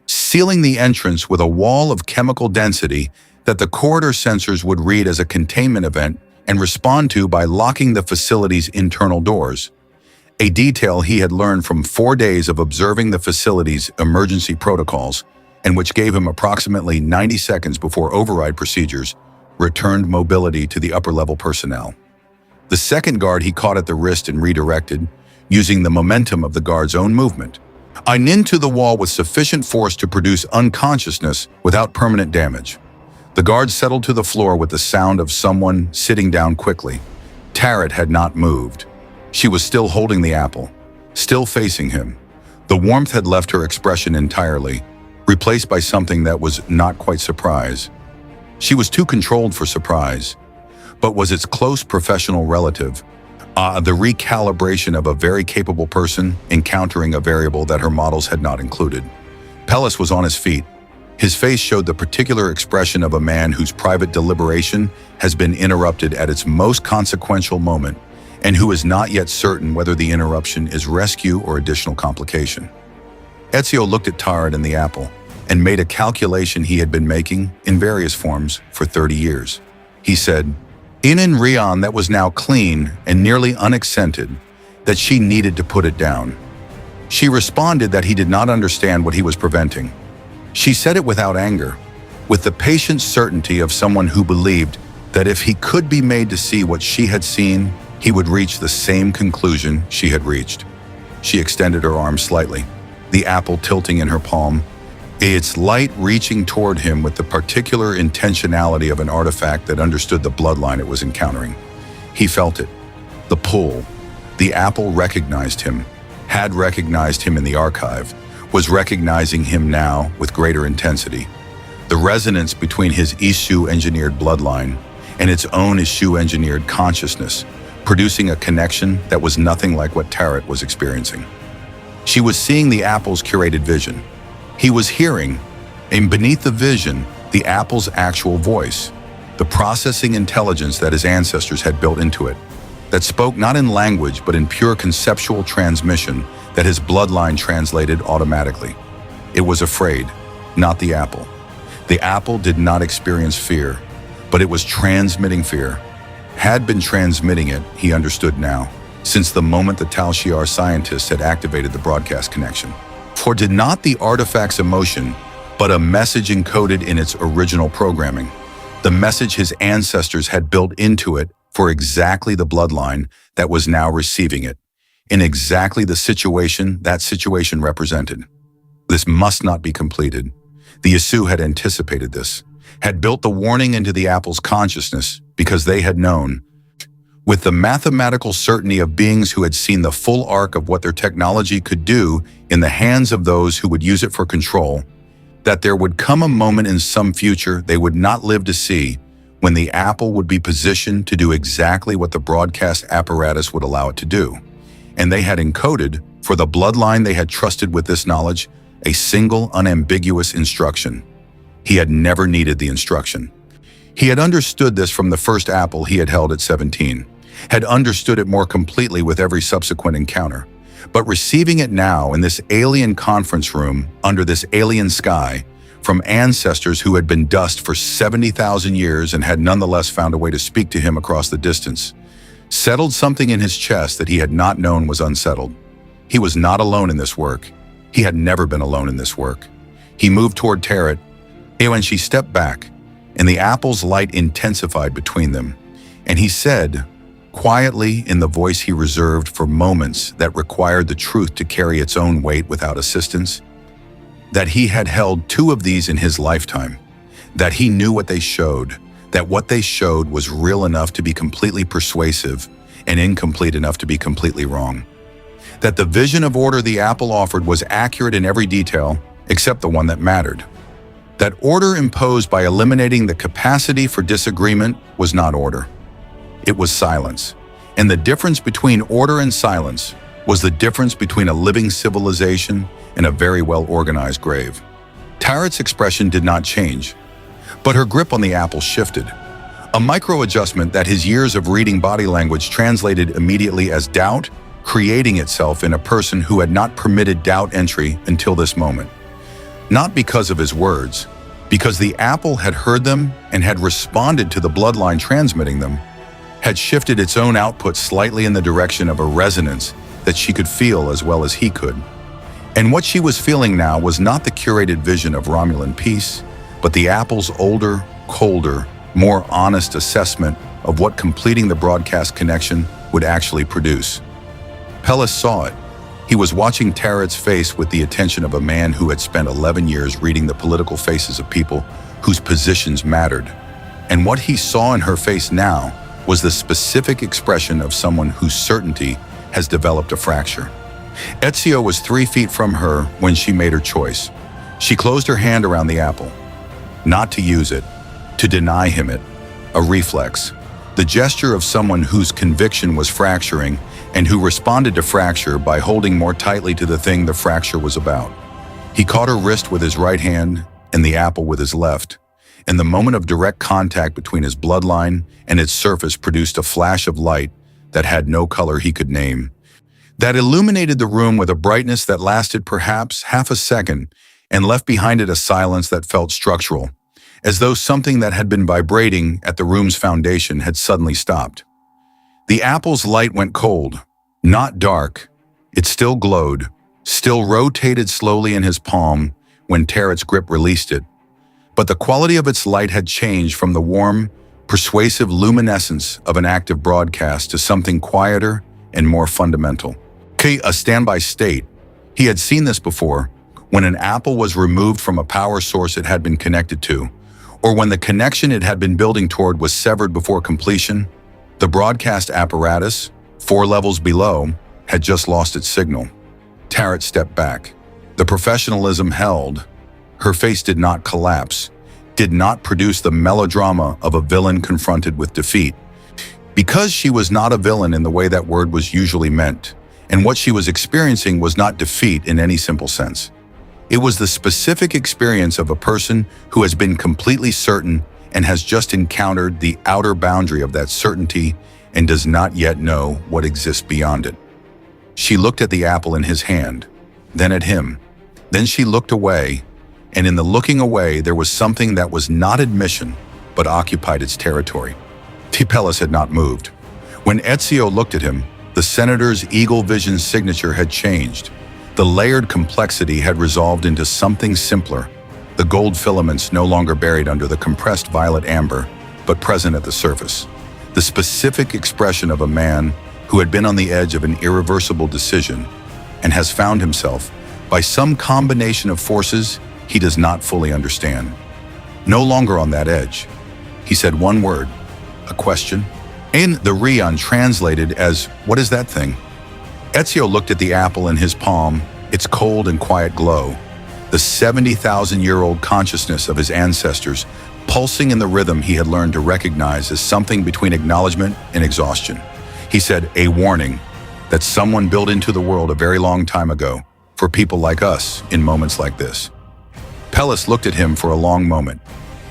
sealing the entrance with a wall of chemical density that the corridor sensors would read as a containment event and respond to by locking the facility's internal doors. A detail he had learned from 4 days of observing the facility's emergency protocols, and which gave him approximately 90 seconds before override procedures returned mobility to the upper-level personnel. The second guard he caught at the wrist and redirected, using the momentum of the guard's own movement, into the wall with sufficient force to produce unconsciousness without permanent damage. The guard settled to the floor with the sound of someone sitting down quickly. Tarot had not moved. She was still holding the apple, still facing him. The warmth had left her expression entirely, replaced by something that was not quite surprise. She was too controlled for surprise, but was its close professional relative, the recalibration of a very capable person encountering a variable that her models had not included. Pellis was on his feet. His face showed the particular expression of a man whose private deliberation has been interrupted at its most consequential moment, and who is not yet certain whether the interruption is rescue or additional complication. Ezio looked at Tarot and the apple, and made a calculation he had been making in various forms for 30 years. He said, in Rion that was now clean and nearly unaccented, that she needed to put it down. She responded that he did not understand what he was preventing. She said it without anger, with the patient certainty of someone who believed that if he could be made to see what she had seen, he would reach the same conclusion she had reached. She extended her arm slightly, the apple tilting in her palm, its light reaching toward him with the particular intentionality of an artifact that understood the bloodline it was encountering. He felt it, the pull. The apple recognized him, had recognized him in the archive, was recognizing him now with greater intensity. The resonance between his Isu-engineered bloodline and its own Isu-engineered consciousness, producing a connection that was nothing like what Tarot was experiencing. She was seeing the apple's curated vision. He was hearing, and beneath the vision, the apple's actual voice, the processing intelligence that his ancestors had built into it, that spoke not in language but in pure conceptual transmission that his bloodline translated automatically. It was afraid, not the apple. The apple did not experience fear, but it was transmitting fear. Had been transmitting it, he understood now, since the moment the Tal Shiar scientists had activated the broadcast connection. For did not the artifact's emotion, but a message encoded in its original programming, the message his ancestors had built into it for exactly the bloodline that was now receiving it, in exactly the situation that situation represented. This must not be completed. The Isu had anticipated this, had built the warning into the apple's consciousness because they had known, with the mathematical certainty of beings who had seen the full arc of what their technology could do in the hands of those who would use it for control, that there would come a moment in some future they would not live to see when the apple would be positioned to do exactly what the broadcast apparatus would allow it to do. And they had encoded, for the bloodline they had trusted with this knowledge, a single unambiguous instruction. He had never needed the instruction. He had understood this from the first apple he had held at 17, had understood it more completely with every subsequent encounter. But receiving it now in this alien conference room, under this alien sky, from ancestors who had been dust for 70,000 years and had nonetheless found a way to speak to him across the distance, settled something in his chest that he had not known was unsettled. He was not alone in this work. He had never been alone in this work. He moved toward Tarot, When she stepped back, and the apple's light intensified between them, and he said, quietly in the voice he reserved for moments that required the truth to carry its own weight without assistance, that he had held two of these in his lifetime, that he knew what they showed, that what they showed was real enough to be completely persuasive and incomplete enough to be completely wrong, that the vision of order the apple offered was accurate in every detail except the one that mattered, that order imposed by eliminating the capacity for disagreement was not order. It was silence. And the difference between order and silence was the difference between a living civilization and a very well-organized grave. Tarot's expression did not change, but her grip on the apple shifted. A micro-adjustment that his years of reading body language translated immediately as doubt, creating itself in a person who had not permitted doubt entry until this moment. Not because of his words, because the apple had heard them and had responded to the bloodline transmitting them, had shifted its own output slightly in the direction of a resonance that she could feel as well as he could. And what she was feeling now was not the curated vision of Romulan peace, but the apple's older, colder, more honest assessment of what completing the broadcast connection would actually produce. Pellis saw it. He was watching Tarot's face with the attention of a man who had spent 11 years reading the political faces of people whose positions mattered. And what he saw in her face now was the specific expression of someone whose certainty has developed a fracture. Ezio was 3 feet from her when she made her choice. She closed her hand around the apple. Not to use it, to deny him it, a reflex. The gesture of someone whose conviction was fracturing and who responded to fracture by holding more tightly to the thing the fracture was about. He caught her wrist with his right hand and the apple with his left, and the moment of direct contact between his bloodline and its surface produced a flash of light that had no color he could name, that illuminated the room with a brightness that lasted perhaps half a second and left behind it a silence that felt structural, as though something that had been vibrating at the room's foundation had suddenly stopped. The apple's light went cold, not dark. It still glowed, still rotated slowly in his palm when Tarot's grip released it. But the quality of its light had changed from the warm, persuasive luminescence of an active broadcast to something quieter and more fundamental. A standby state. He had seen this before, when an apple was removed from a power source it had been connected to, or when the connection it had been building toward was severed before completion. The broadcast apparatus, 4 levels below, had just lost its signal. Tarot stepped back. The professionalism held. Her face did not collapse, did not produce the melodrama of a villain confronted with defeat. Because she was not a villain in the way that word was usually meant, and what she was experiencing was not defeat in any simple sense. It was the specific experience of a person who has been completely certain and has just encountered the outer boundary of that certainty and does not yet know what exists beyond it. She looked at the apple in his hand, then at him. Then she looked away, and in the looking away there was something that was not admission, but occupied its territory. Pellis had not moved. When Ezio looked at him, the senator's eagle vision signature had changed. The layered complexity had resolved into something simpler, the gold filaments no longer buried under the compressed violet amber, but present at the surface. The specific expression of a man who had been on the edge of an irreversible decision and has found himself, by some combination of forces he does not fully understand. No longer on that edge. He said one word, a question, and the Rion translated as, "What is that thing?" Ezio looked at the apple in his palm, its cold and quiet glow, the 70,000-year-old consciousness of his ancestors pulsing in the rhythm he had learned to recognize as something between acknowledgement and exhaustion. He said, "A warning that someone built into the world a very long time ago for people like us in moments like this." Pellis looked at him for a long moment.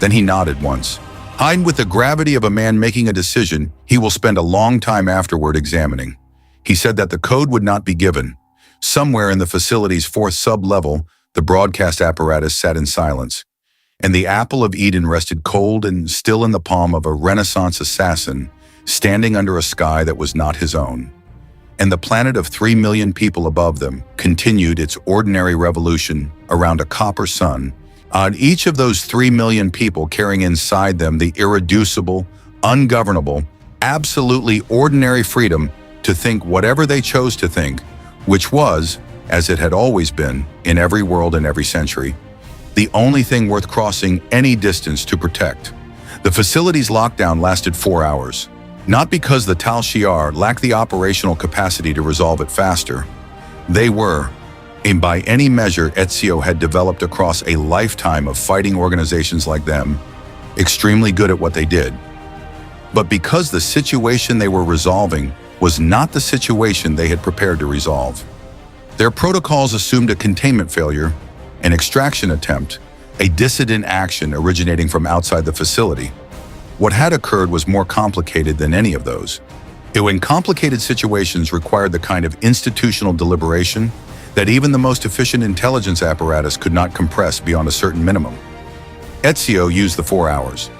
Then he nodded once. Eyed with the gravity of a man making a decision he will spend a long time afterward examining. He said that the code would not be given. Somewhere in the facility's 4th sub-level, the broadcast apparatus sat in silence, and the apple of Eden rested cold and still in the palm of a Renaissance assassin standing under a sky that was not his own. And the planet of 3 million people above them continued its ordinary revolution around a copper sun On each of those 3 million people carrying inside them the irreducible, ungovernable, absolutely ordinary freedom to think whatever they chose to think, which was, as it had always been, in every world and every century, the only thing worth crossing any distance to protect. The facility's lockdown lasted 4 hours, not because the Tal Shiar lacked the operational capacity to resolve it faster. They were, and by any measure Ezio had developed across a lifetime of fighting organizations like them, extremely good at what they did. But because the situation they were resolving was not the situation they had prepared to resolve. Their protocols assumed a containment failure, an extraction attempt, a dissident action originating from outside the facility. What had occurred was more complicated than any of those. In complicated situations required the kind of institutional deliberation that even the most efficient intelligence apparatus could not compress beyond a certain minimum. Ezio used the 4 hours.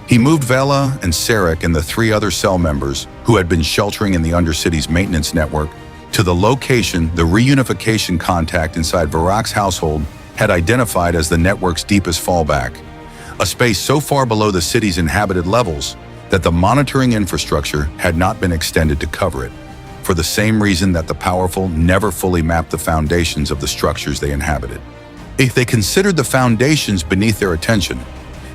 He moved Vela and Sarek and the 3 other cell members who had been sheltering in the Undercity's maintenance network to the location the reunification contact inside Varrock's household had identified as the network's deepest fallback, a space so far below the city's inhabited levels that the monitoring infrastructure had not been extended to cover it, for the same reason that the powerful never fully mapped the foundations of the structures they inhabited. If they considered the foundations beneath their attention,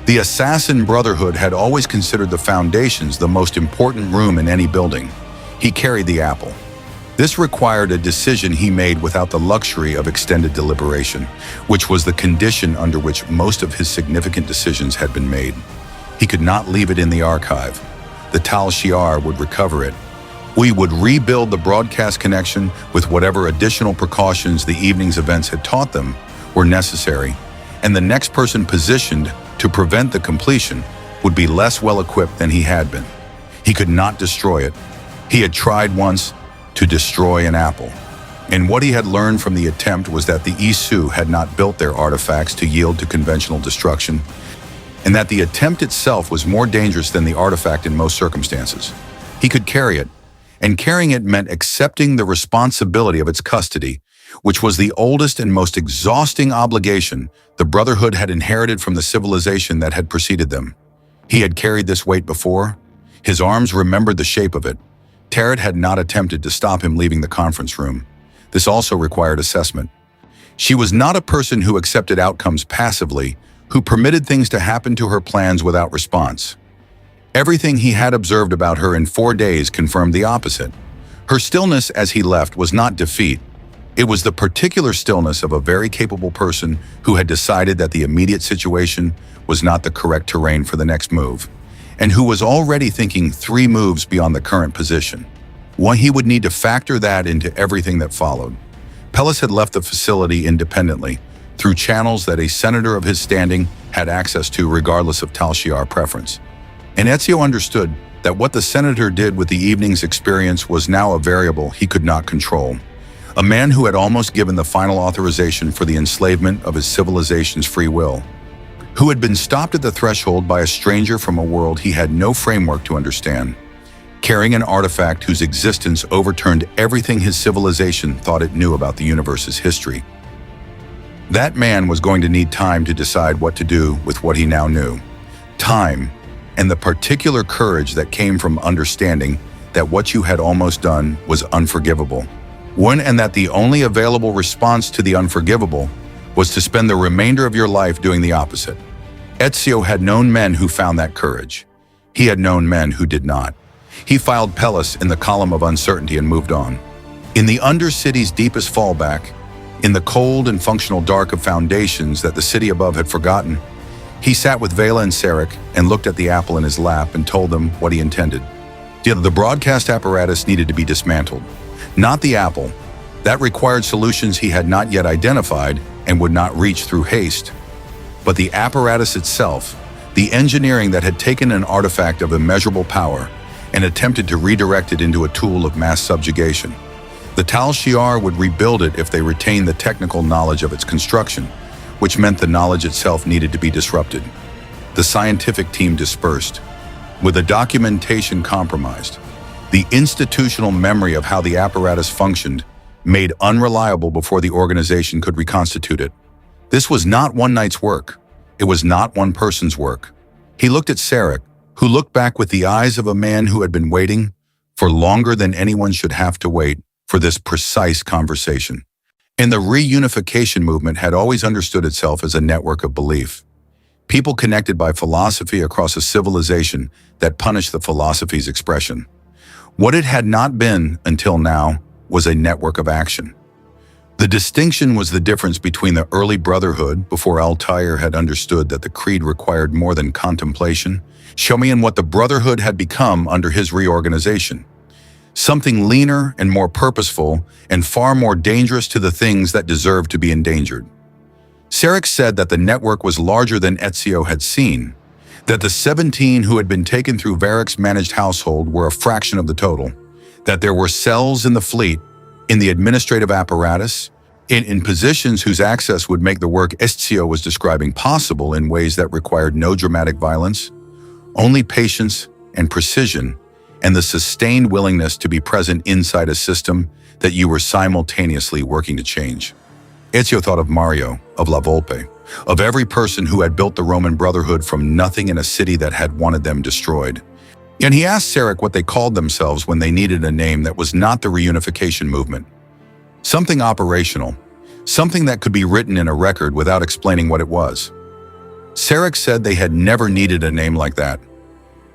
the assassin Brotherhood had always considered the foundations the most important room in any building. He carried the apple. This required a decision he made without the luxury of extended deliberation, which was the condition under which most of his significant decisions had been made. He could not leave it in the archive. The Tal Shiar would recover it. We would rebuild the broadcast connection with whatever additional precautions the evening's events had taught them were necessary, and the next person positioned to prevent the completion would be less well-equipped than he had been. He could not destroy it. He had tried once to destroy an apple, and what he had learned from the attempt was that the Isu had not built their artifacts to yield to conventional destruction, and that the attempt itself was more dangerous than the artifact in most circumstances. He could carry it, and carrying it meant accepting the responsibility of its custody, which was the oldest and most exhausting obligation the Brotherhood had inherited from the civilization that had preceded them. He had carried this weight before. His arms remembered the shape of it. Tarrant had not attempted to stop him leaving the conference room. This also required assessment. She was not a person who accepted outcomes passively, who permitted things to happen to her plans without response. Everything he had observed about her in 4 days confirmed the opposite. Her stillness as he left was not defeat. It was the particular stillness of a very capable person who had decided that the immediate situation was not the correct terrain for the next move, and who was already thinking 3 moves beyond the current position. He would need to factor that into everything that followed. Pellis had left the facility independently, through channels that a senator of his standing had access to regardless of Tal Shiar preference. And Ezio understood that what the senator did with the evening's experience was now a variable he could not control. A man who had almost given the final authorization for the enslavement of his civilization's free will, who had been stopped at the threshold by a stranger from a world he had no framework to understand, carrying an artifact whose existence overturned everything his civilization thought it knew about the universe's history. That man was going to need time to decide what to do with what he now knew. Time, and the particular courage that came from understanding that what you had almost done was unforgivable. And that the only available response to the unforgivable was to spend the remainder of your life doing the opposite. Ezio had known men who found that courage. He had known men who did not. He filed Pellis in the column of uncertainty and moved on. In the Undercity's deepest fallback, in the cold and functional dark of foundations that the city above had forgotten, he sat with Vela and Sarek and looked at the apple in his lap and told them what he intended. The broadcast apparatus needed to be dismantled. Not the apple. That required solutions he had not yet identified and would not reach through haste. But the apparatus itself, the engineering that had taken an artifact of immeasurable power and attempted to redirect it into a tool of mass subjugation. The Tal Shiar would rebuild it if they retained the technical knowledge of its construction, which meant the knowledge itself needed to be disrupted. The scientific team dispersed, with the documentation compromised. The institutional memory of how the apparatus functioned made unreliable before the organization could reconstitute it. This was not one night's work. It was not one person's work. He looked at Sarek, who looked back with the eyes of a man who had been waiting for longer than anyone should have to wait for this precise conversation. And the reunification movement had always understood itself as a network of belief. People connected by philosophy across a civilization that punished the philosophy's expression. What it had not been until now was a network of action. The distinction was the difference between the early Brotherhood, before Altair had understood that the creed required more than contemplation, and what the Brotherhood had become under his reorganization. Something leaner and more purposeful and far more dangerous to the things that deserved to be endangered. Sarek said that the network was larger than Ezio had seen, that the 17 who had been taken through Varric's managed household were a fraction of the total, that there were cells in the fleet, in the administrative apparatus, in positions whose access would make the work Ezio was describing possible in ways that required no dramatic violence, only patience and precision, and the sustained willingness to be present inside a system that you were simultaneously working to change. Ezio thought of Mario, of La Volpe, of every person who had built the Roman Brotherhood from nothing in a city that had wanted them destroyed. And he asked Sarek what they called themselves when they needed a name that was not the reunification movement. Something operational, something that could be written in a record without explaining what it was. Sarek said they had never needed a name like that.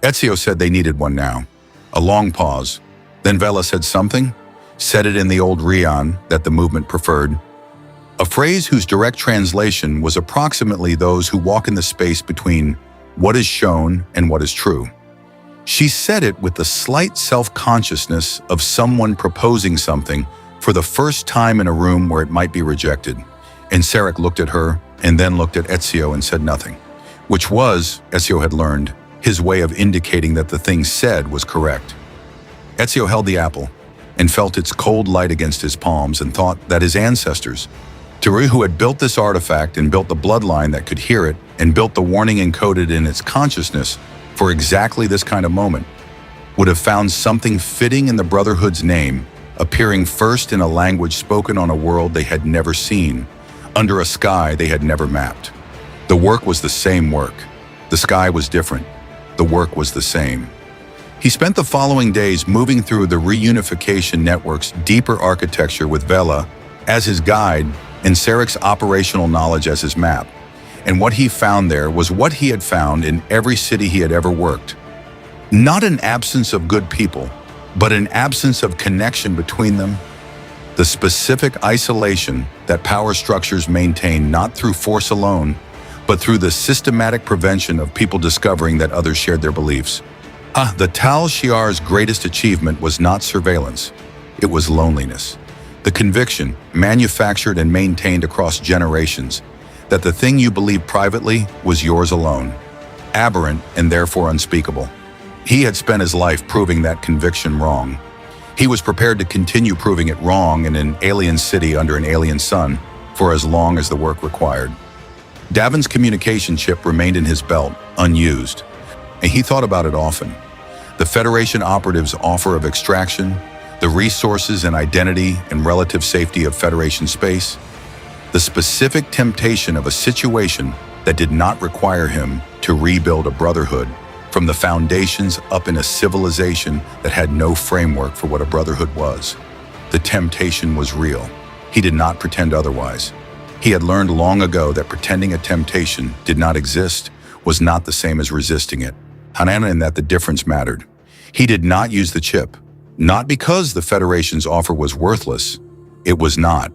Ezio said they needed one now. A long pause. Then Vela said something, said it in the old Rian that the movement preferred. A phrase whose direct translation was approximately those who walk in the space between what is shown and what is true. She said it with the slight self-consciousness of someone proposing something for the first time in a room where it might be rejected. And Sarek looked at her and then looked at Ezio and said nothing, which was, Ezio had learned, his way of indicating that the thing said was correct. Ezio held the apple and felt its cold light against his palms and thought that his ancestors, Turi, who had built this artifact and built the bloodline that could hear it and built the warning encoded in its consciousness for exactly this kind of moment, would have found something fitting in the Brotherhood's name, appearing first in a language spoken on a world they had never seen, under a sky they had never mapped. The work was the same work. The sky was different. The work was the same. He spent the following days moving through the reunification network's deeper architecture with Vela as his guide and Sarek's operational knowledge as his map. And what he found there was what he had found in every city he had ever worked. Not an absence of good people, but an absence of connection between them. The specific isolation that power structures maintain not through force alone, but through the systematic prevention of people discovering that others shared their beliefs. The Tal Shiar's greatest achievement was not surveillance, it was loneliness. The conviction, manufactured and maintained across generations, that the thing you believed privately was yours alone, aberrant and therefore unspeakable. He had spent his life proving that conviction wrong. He was prepared to continue proving it wrong in an alien city under an alien sun for as long as the work required. Davin's communication chip remained in his belt, unused, and he thought about it often. The Federation operatives' offer of extraction, the resources and identity and relative safety of Federation space, the specific temptation of a situation that did not require him to rebuild a brotherhood from the foundations up in a civilization that had no framework for what a brotherhood was. The temptation was real. He did not pretend otherwise. He had learned long ago that pretending a temptation did not exist was not the same as resisting it, and that the difference mattered. He did not use the chip, not because the Federation's offer was worthless. It was not.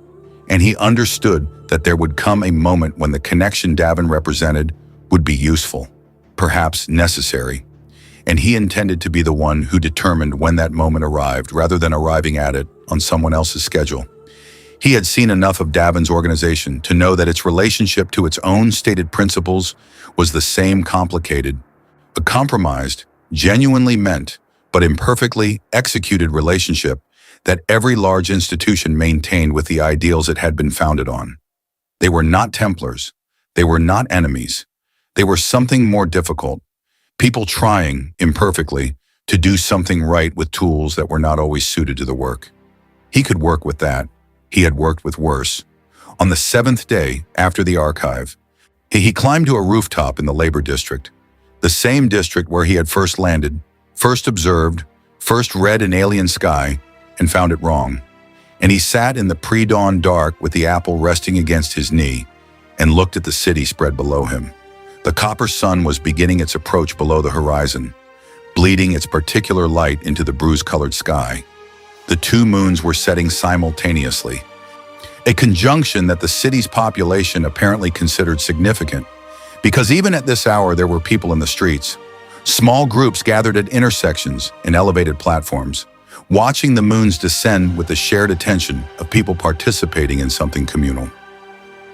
And he understood that there would come a moment when the connection Davin represented would be useful, perhaps necessary. And he intended to be the one who determined when that moment arrived rather than arriving at it on someone else's schedule. He had seen enough of Davin's organization to know that its relationship to its own stated principles was the same complicated, a compromised, genuinely meant, but imperfectly executed relationship that every large institution maintained with the ideals it had been founded on. They were not Templars. They were not enemies. They were something more difficult. People trying, imperfectly, to do something right with tools that were not always suited to the work. He could work with that. He had worked with worse. On the 7th day after the archive, he climbed to a rooftop in the labor district, the same district where he had first landed, first observed, first read an alien sky, and found it wrong. And he sat in the pre-dawn dark with the apple resting against his knee and looked at the city spread below him. The copper sun was beginning its approach below the horizon, bleeding its particular light into the bruise-colored sky. The two moons were setting simultaneously, a conjunction that the city's population apparently considered significant, because even at this hour there were people in the streets. Small groups gathered at intersections and elevated platforms, watching the moons descend with the shared attention of people participating in something communal.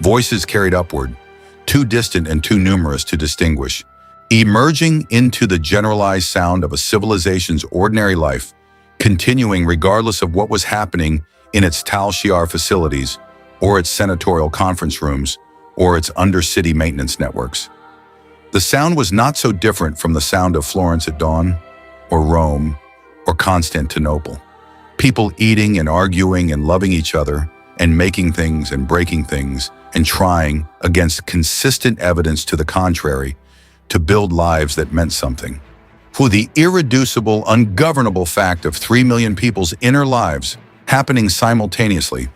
Voices carried upward, too distant and too numerous to distinguish, emerging into the generalized sound of a civilization's ordinary life, continuing regardless of what was happening in its Tal Shiar facilities, or its senatorial conference rooms, or its undercity maintenance networks. The sound was not so different from the sound of Florence at dawn, or Rome, or Constantinople. People eating and arguing and loving each other, and making things and breaking things, and trying, against consistent evidence to the contrary, to build lives that meant something. For the irreducible, ungovernable fact of 3 million people's inner lives happening simultaneously,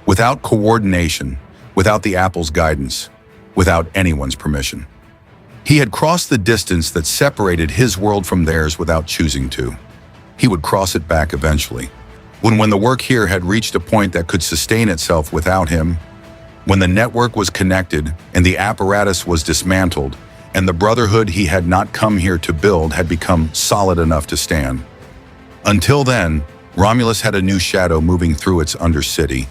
without coordination, without the apple's guidance, without anyone's permission. He had crossed the distance that separated his world from theirs without choosing to. He would cross it back eventually. When the work here had reached a point that could sustain itself without him, when the network was connected and the apparatus was dismantled, and the Brotherhood he had not come here to build had become solid enough to stand. Until then, Romulus had a new shadow moving through its undercity,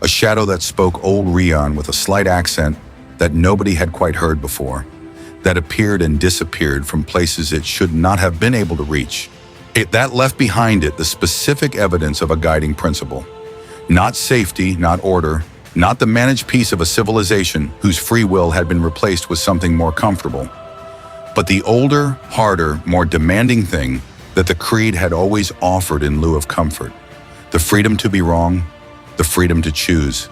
a shadow that spoke old Rion with a slight accent that nobody had quite heard before, that appeared and disappeared from places it should not have been able to reach. That left behind it the specific evidence of a guiding principle. Not safety, not order, not the managed piece of a civilization whose free will had been replaced with something more comfortable, but the older, harder, more demanding thing that the creed had always offered in lieu of comfort. The freedom to be wrong, the freedom to choose,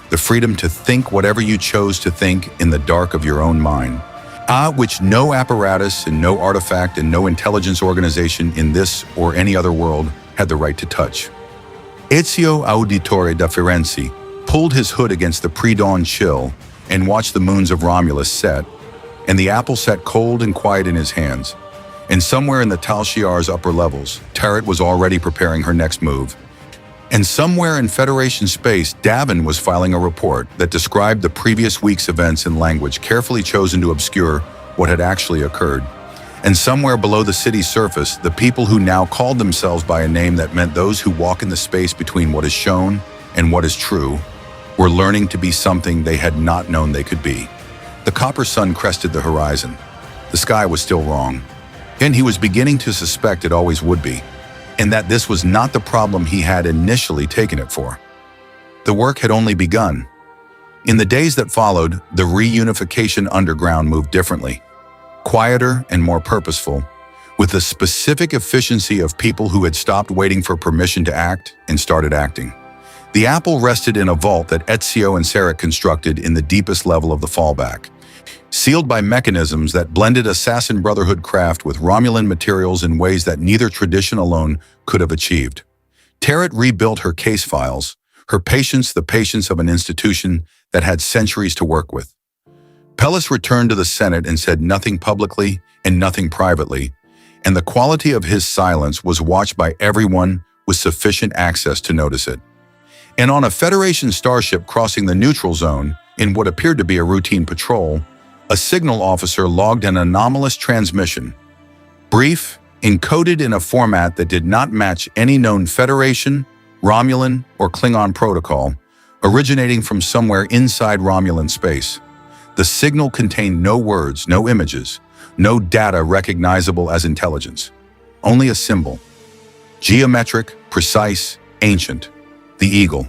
the freedom to think whatever you chose to think in the dark of your own mind. Which no apparatus and no artifact and no intelligence organization in this or any other world had the right to touch. Ezio Auditore Infiltrated pulled his hood against the pre-dawn chill and watched the moons of Romulus set, and the apple sat cold and quiet in his hands. And somewhere in the Tal Shiar's upper levels, Tarot was already preparing her next move. And somewhere in Federation space, Davin was filing a report that described the previous week's events in language carefully chosen to obscure what had actually occurred. And somewhere below the city's surface, the people who now called themselves by a name that meant those who walk in the space between what is shown and what is true were learning to be something they had not known they could be. The copper sun crested the horizon. The sky was still wrong, and he was beginning to suspect it always would be, and that this was not the problem he had initially taken it for. The work had only begun. In the days that followed, the reunification underground moved differently, quieter and more purposeful, with the specific efficiency of people who had stopped waiting for permission to act and started acting. The apple rested in a vault that Ezio and Sarek constructed in the deepest level of the fallback, sealed by mechanisms that blended Assassin Brotherhood craft with Romulan materials in ways that neither tradition alone could have achieved. Tarot rebuilt her case files, her patience the patience of an institution that had centuries to work with. Pellis returned to the Senate and said nothing publicly and nothing privately, and the quality of his silence was watched by everyone with sufficient access to notice it. And on a Federation starship crossing the neutral zone, in what appeared to be a routine patrol, a signal officer logged an anomalous transmission. Brief, encoded in a format that did not match any known Federation, Romulan, or Klingon protocol, originating from somewhere inside Romulan space. The signal contained no words, no images, no data recognizable as intelligence. Only a symbol. Geometric, precise, ancient. The eagle.